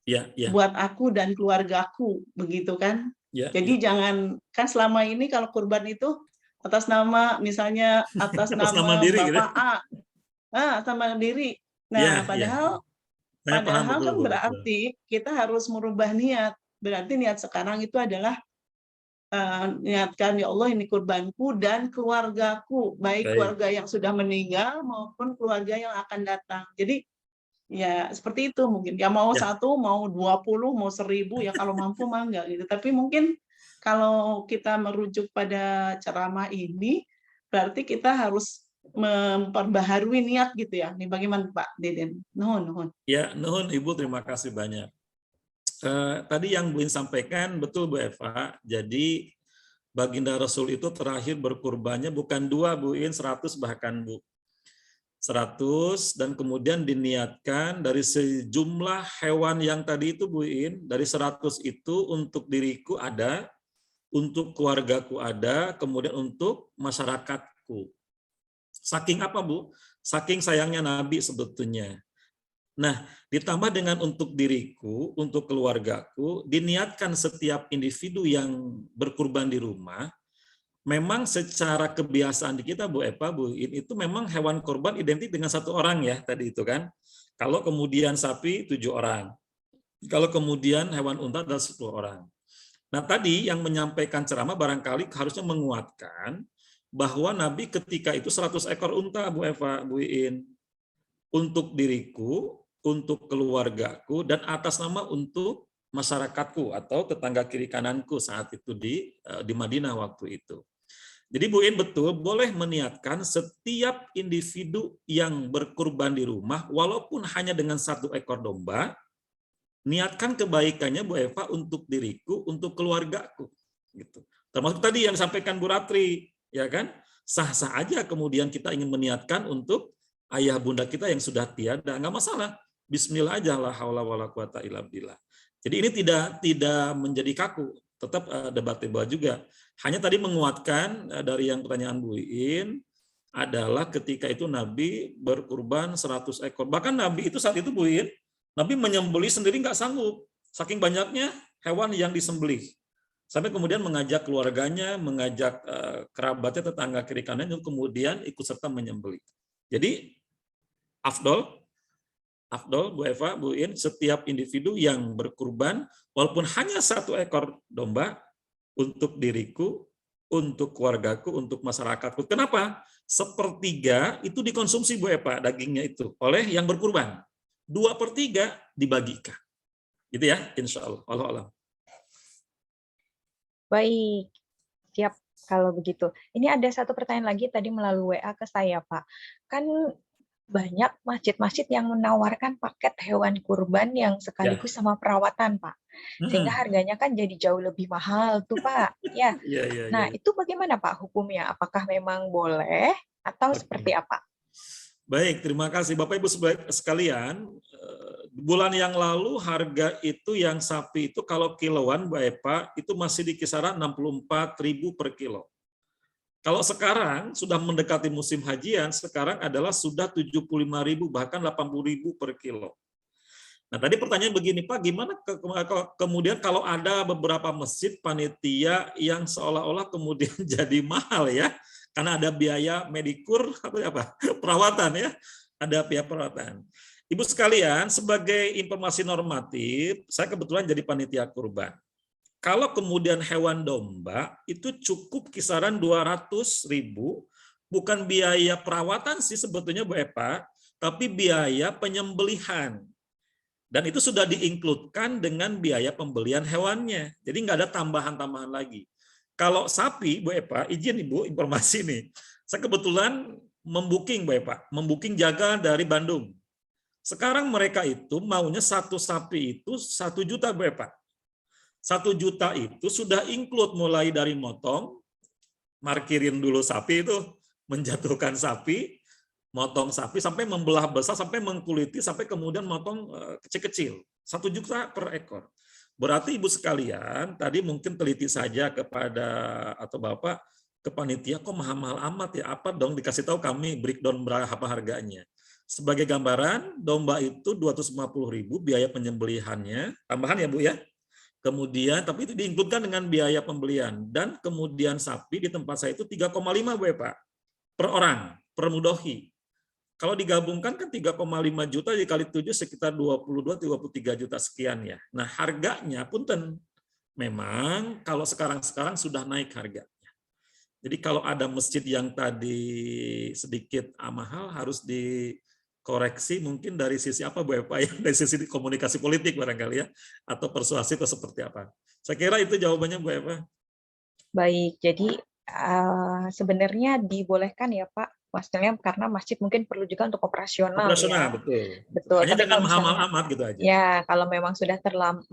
Ya. Buat aku dan keluargaku begitu kan? Jadi jangan, kan selama ini kalau kurban itu atas nama, misalnya atas nama diri, Bapak gitu. sama diri. Nah, padahal kan berarti kita harus merubah niat. Berarti niat sekarang itu adalah niatkan, ya Allah ini kurbanku dan keluargaku, baik keluarga yang sudah meninggal maupun keluarga yang akan datang. Jadi ya seperti itu mungkin. Ya mau 1, mau 20, mau 1000 ya kalau mampu mah enggak gitu. Tapi mungkin kalau kita merujuk pada ceramah ini, berarti kita harus memperbaharui niat gitu ya. Ini bagaimana Pak Deden? Nuhun. Ya, nuhun Ibu, terima kasih banyak. Tadi yang Bu In sampaikan betul Bu Eva. Jadi baginda Rasul itu terakhir berkurbannya bukan 2 Bu In, 100 bahkan Bu. 100 dan kemudian diniatkan dari sejumlah hewan yang tadi itu Bu In, dari 100 itu untuk diriku ada, untuk keluargaku ada, kemudian untuk masyarakatku. Saking apa Bu? Saking sayangnya Nabi sebetulnya. Nah, ditambah dengan untuk diriku, untuk keluargaku, diniatkan setiap individu yang berkurban di rumah, memang secara kebiasaan di kita Bu Eva, Bu In, itu memang hewan kurban identik dengan 1 orang ya, tadi itu kan. Kalau kemudian sapi 7 orang. Kalau kemudian hewan unta adalah 10 orang. Nah, tadi yang menyampaikan ceramah barangkali harusnya menguatkan bahwa Nabi ketika itu 100 ekor unta Bu Eva, Bu In, untuk diriku, untuk keluargaku, dan atas nama untuk masyarakatku atau tetangga kiri kananku saat itu di Madinah waktu itu. Jadi Bu In betul boleh meniatkan setiap individu yang berkurban di rumah walaupun hanya dengan 1 ekor domba, niatkan kebaikannya Bu Eva untuk diriku, untuk keluargaku gitu. Termasuk tadi yang disampaikan Bu Ratri, ya kan? Sah-sah aja kemudian kita ingin meniatkan untuk ayah bunda kita yang sudah tiada, nggak masalah. Bismillah aja, la haula wala quwata illa billah. Jadi ini tidak menjadi kaku, tetap debatable juga. Hanya tadi menguatkan dari yang pertanyaan Bu In adalah ketika itu Nabi berkurban 100 ekor. Bahkan Nabi itu saat itu Bu In, Nabi menyembelih sendiri nggak sanggup. Saking banyaknya hewan yang disembelih. Sampai kemudian mengajak keluarganya, mengajak kerabatnya, tetangga kiri kanan, yang kemudian ikut serta menyembelih. Jadi afdol Bu Eva, Bu In, setiap individu yang berkurban, walaupun hanya 1 ekor domba, untuk diriku, untuk keluargaku, untuk masyarakatku. Kenapa? 1/3 itu dikonsumsi Bu Eva, dagingnya itu, oleh yang berkurban. 2/3 dibagikan. Gitu ya, insya Allah. Allah. Baik, siap. Kalau begitu. Ini ada satu pertanyaan lagi tadi melalui WA ke saya, Pak. Kan banyak masjid-masjid yang menawarkan paket hewan kurban yang Ya. sekaligus sama perawatan, Pak. Sehingga harganya kan jadi jauh lebih mahal tuh, Pak. Ya. Iya, iya, iya. Nah, itu bagaimana, Pak, hukumnya? Apakah memang boleh atau seperti apa? Baik, terima kasih Bapak Ibu sekalian. Bulan yang lalu harga itu yang sapi itu kalau kiloan Bapak itu masih di kisaran 64.000 per kilo. Kalau sekarang sudah mendekati musim hajian, sekarang adalah sudah 75.000 bahkan 80.000 per kilo. Nah, tadi pertanyaan begini, Pak, gimana kemudian kalau ada beberapa masjid panitia yang seolah-olah kemudian jadi mahal ya, karena ada biaya medikur atau apa perawatan ya, ada biaya perawatan. Ibu sekalian, sebagai informasi normatif, saya kebetulan jadi panitia kurban. Kalau kemudian hewan domba itu cukup kisaran 200.000, bukan biaya perawatan sih sebetulnya Bu Eva, tapi biaya penyembelihan. Dan itu sudah diinkludkan dengan biaya pembelian hewannya. Jadi nggak ada tambahan-tambahan lagi. Kalau sapi, Bu Eva, izin Ibu informasi nih. Saya kebetulan membooking, Bu Eva, membooking jaga dari Bandung. Sekarang mereka itu maunya satu sapi itu 1 juta, Bu Eva. 1 juta itu sudah include mulai dari motong, markirin dulu sapi itu, menjatuhkan sapi, motong sapi sampai membelah besar, sampai mengkuliti, sampai kemudian motong kecil-kecil. 1 juta per ekor. Berarti Ibu sekalian, tadi mungkin teliti saja kepada atau Bapak ke panitia, kok mahal-mahal amat ya, apa dong dikasih tahu kami breakdown berapa harganya. Sebagai gambaran, domba itu 250.000 biaya penyembelihannya, tambahan ya Bu ya. Kemudian, tapi itu diinkludkan dengan biaya pembelian. Dan kemudian sapi di tempat saya itu 3,5 Bu ya Pak, per orang, per mudohi. Kalau digabungkan kan 3,5 juta dikali 7 sekitar 22-23 juta sekian ya. Nah harganya punten, memang kalau sekarang sudah naik harganya. Jadi kalau ada masjid yang tadi sedikit mahal harus dikoreksi mungkin dari sisi apa Bu Eva ya, dari sisi komunikasi politik barangkali ya, atau persuasi atau seperti apa. Saya kira itu jawabannya Bu Eva. Baik, jadi sebenarnya dibolehkan ya Pak, maksudnya karena masjid mungkin perlu juga untuk operasional ya. Betul. Betul. Hanya Tapi jangan kalau mahal-mahal misalnya amat gitu aja. ya kalau memang sudah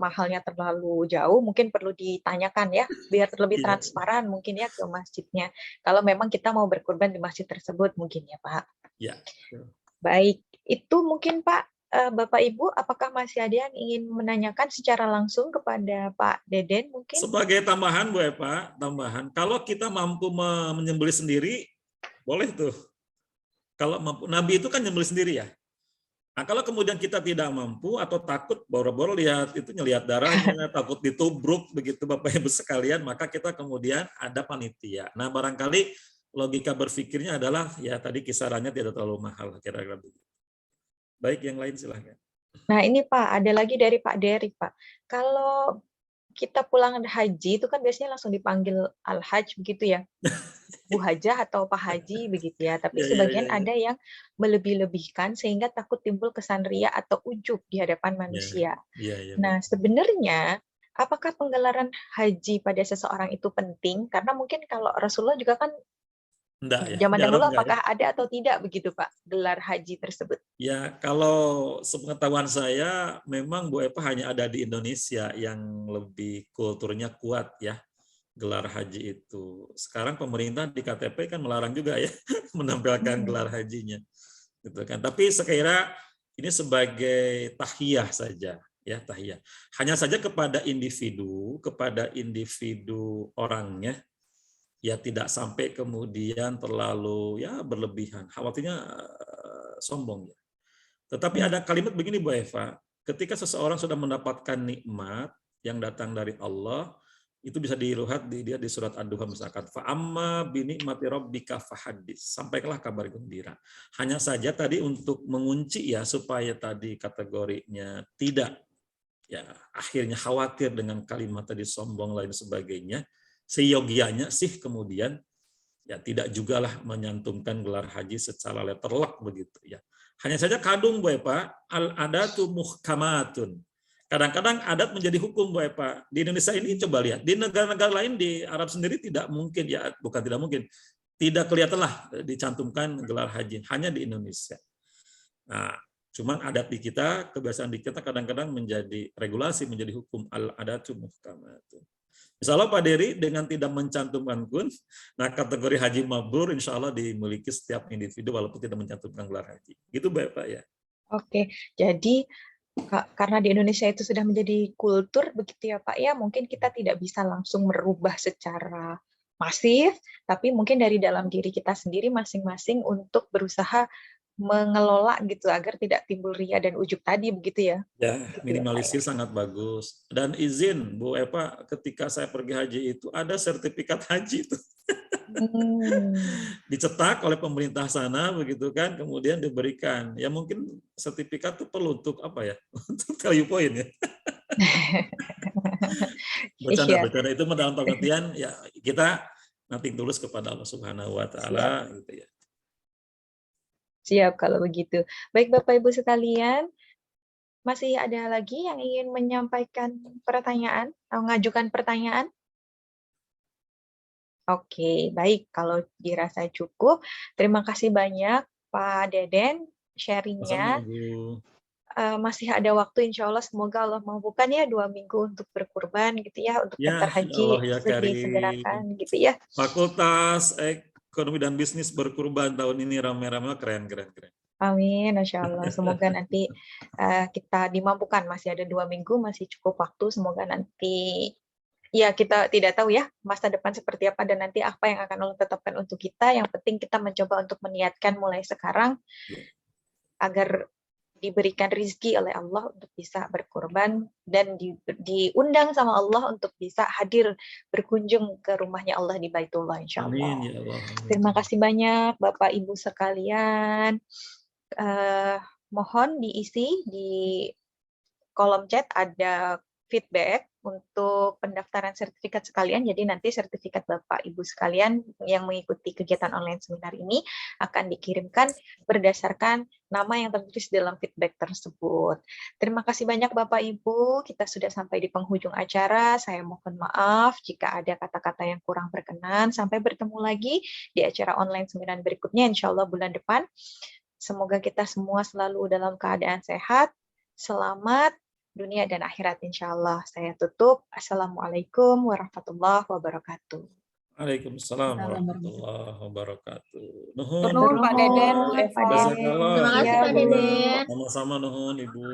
mahalnya terlalu jauh, mungkin perlu ditanyakan ya, biar lebih transparan mungkin ya ke masjidnya. Kalau memang kita mau berkurban di masjid tersebut mungkin ya Pak. Ya. Baik, itu mungkin Pak, Bapak Ibu, apakah masih ada yang ingin menanyakan secara langsung kepada Pak Deden mungkin? Sebagai tambahan Bu Eva, tambahan, kalau kita mampu menyembelih sendiri, boleh tuh. Kalau mampu, Nabi itu kan nyembelih sendiri ya. Nah, kalau kemudian kita tidak mampu atau takut boro-boro ngelihat darahnya, takut ditubruk begitu Bapak Ibu sekalian, maka kita kemudian ada panitia. Nah, barangkali logika berpikirnya adalah ya tadi kisarannya tidak terlalu mahal kira-kira begitu. Baik, yang lain silahkan. Nah, ini Pak, ada lagi dari Pak Dery, Pak. Kalau kita pulang haji itu kan biasanya langsung dipanggil Al-Hajj begitu ya. Bu Hajah atau Pak Haji begitu ya. Tapi sebagian ada yang melebih-lebihkan sehingga takut timbul kesan ria atau ujub di hadapan manusia. Nah, sebenarnya apakah penggelaran haji pada seseorang itu penting? Karena mungkin kalau Rasulullah juga kan zaman dahulu apakah ada atau tidak begitu Pak gelar haji tersebut? Ya, kalau sepengetahuan saya memang Bu Eva hanya ada di Indonesia yang lebih kulturnya kuat ya gelar haji itu. Sekarang pemerintah di KTP kan melarang juga ya menampilkan gelar hajinya. Gitu kan. Tapi saya kira ini sebagai tahiyah saja ya, tahiyah. Hanya saja kepada individu orangnya ya tidak sampai kemudian terlalu ya berlebihan. Khawatirnya sombong ya. Tetapi ada kalimat begini Bu Eva, ketika seseorang sudah mendapatkan nikmat yang datang dari Allah, itu bisa dilihat dia di surat Ad-Duha misalkan, fa amma bi ni'mati rabbika fahaddits, sampaikanlah kabar gembira. Hanya saja tadi untuk mengunci ya supaya tadi kategorinya tidak ya akhirnya khawatir dengan kalimat tadi sombong lain sebagainya, seyogianya sih kemudian ya tidak jugalah menyantumkan gelar haji secara letterlock begitu ya. Hanya saja kadung Bu Eva, al-adatu muhkamatun. Kadang-kadang adat menjadi hukum, Bu Eva. Di Indonesia ini coba lihat, di negara-negara lain di Arab sendiri tidak mungkin, ya bukan tidak mungkin, tidak kelihatanlah dicantumkan gelar haji, hanya di Indonesia. Nah, cuman adat di kita, kebiasaan di kita kadang-kadang menjadi regulasi, menjadi hukum, al-adatu muhkamatu. Misalnya Pak Dery dengan tidak mencantumkan kun, nah kategori haji mabrur insya Allah dimiliki setiap individu walaupun tidak mencantumkan gelar haji. Gitu Bapak ya. Oke, jadi karena di Indonesia itu sudah menjadi kultur begitu ya Pak ya, mungkin kita tidak bisa langsung merubah secara masif, tapi mungkin dari dalam diri kita sendiri masing-masing untuk berusaha mengelola gitu agar tidak timbul ria dan ujub tadi begitu ya. Ya, Gitu minimalisir ya, Pak, ya? sangat bagus. Dan izin Bu Eva, ketika saya pergi haji itu ada sertifikat haji itu. Dicetak oleh pemerintah sana begitu kan, kemudian diberikan. Ya mungkin sertifikat itu perlu untuk apa ya? Untuk value point ya. Bercanda-bercanda itu dalam pengertian ya kita nanti tulus kepada Allah Subhanahu wa taala gitu ya. Siap kalau begitu. Baik Bapak Ibu sekalian, masih ada lagi yang ingin menyampaikan pertanyaan atau mengajukan pertanyaan? Oke, baik. Kalau dirasa cukup, terima kasih banyak Pak Deden sharingnya. Masih ada waktu, insya Allah semoga Allah mampukan ya 2 minggu untuk berkurban gitu ya, untuk daftar haji Ya disegerakan gitu ya. Fakultas Ekonomi dan Bisnis berkurban tahun ini rame-rame, keren. Amin, Masya Allah. Semoga nanti kita dimampukan, masih ada 2 minggu, masih cukup waktu. Semoga nanti, ya kita tidak tahu ya masa depan seperti apa dan nanti apa yang akan Allah tetapkan untuk kita. Yang penting kita mencoba untuk meniatkan mulai sekarang agar diberikan rizki oleh Allah untuk bisa berkorban dan diundang sama Allah untuk bisa hadir berkunjung ke rumahnya Allah di Baitullah insya Allah. Amin ya Allah. Terima kasih banyak Bapak Ibu sekalian. Mohon diisi di kolom chat ada feedback untuk pendaftaran sertifikat sekalian. Jadi nanti sertifikat Bapak Ibu sekalian yang mengikuti kegiatan online seminar ini akan dikirimkan berdasarkan nama yang tertulis dalam feedback tersebut. Terima kasih banyak Bapak Ibu. Kita sudah sampai di penghujung acara. Saya mohon maaf jika ada kata-kata yang kurang berkenan. Sampai bertemu lagi di acara online seminar berikutnya insya Allah bulan depan. Semoga kita semua selalu dalam keadaan sehat, selamat, dunia dan akhirat insya Allah. Saya tutup. Assalamualaikum warahmatullahi wabarakatuh. Waalaikumsalam warahmatullahi wabarakatuh. Nuhun Pak Deden, Bu Eva Deden. Terima kasih Pak Deden. Sama-sama nuhun Ibu.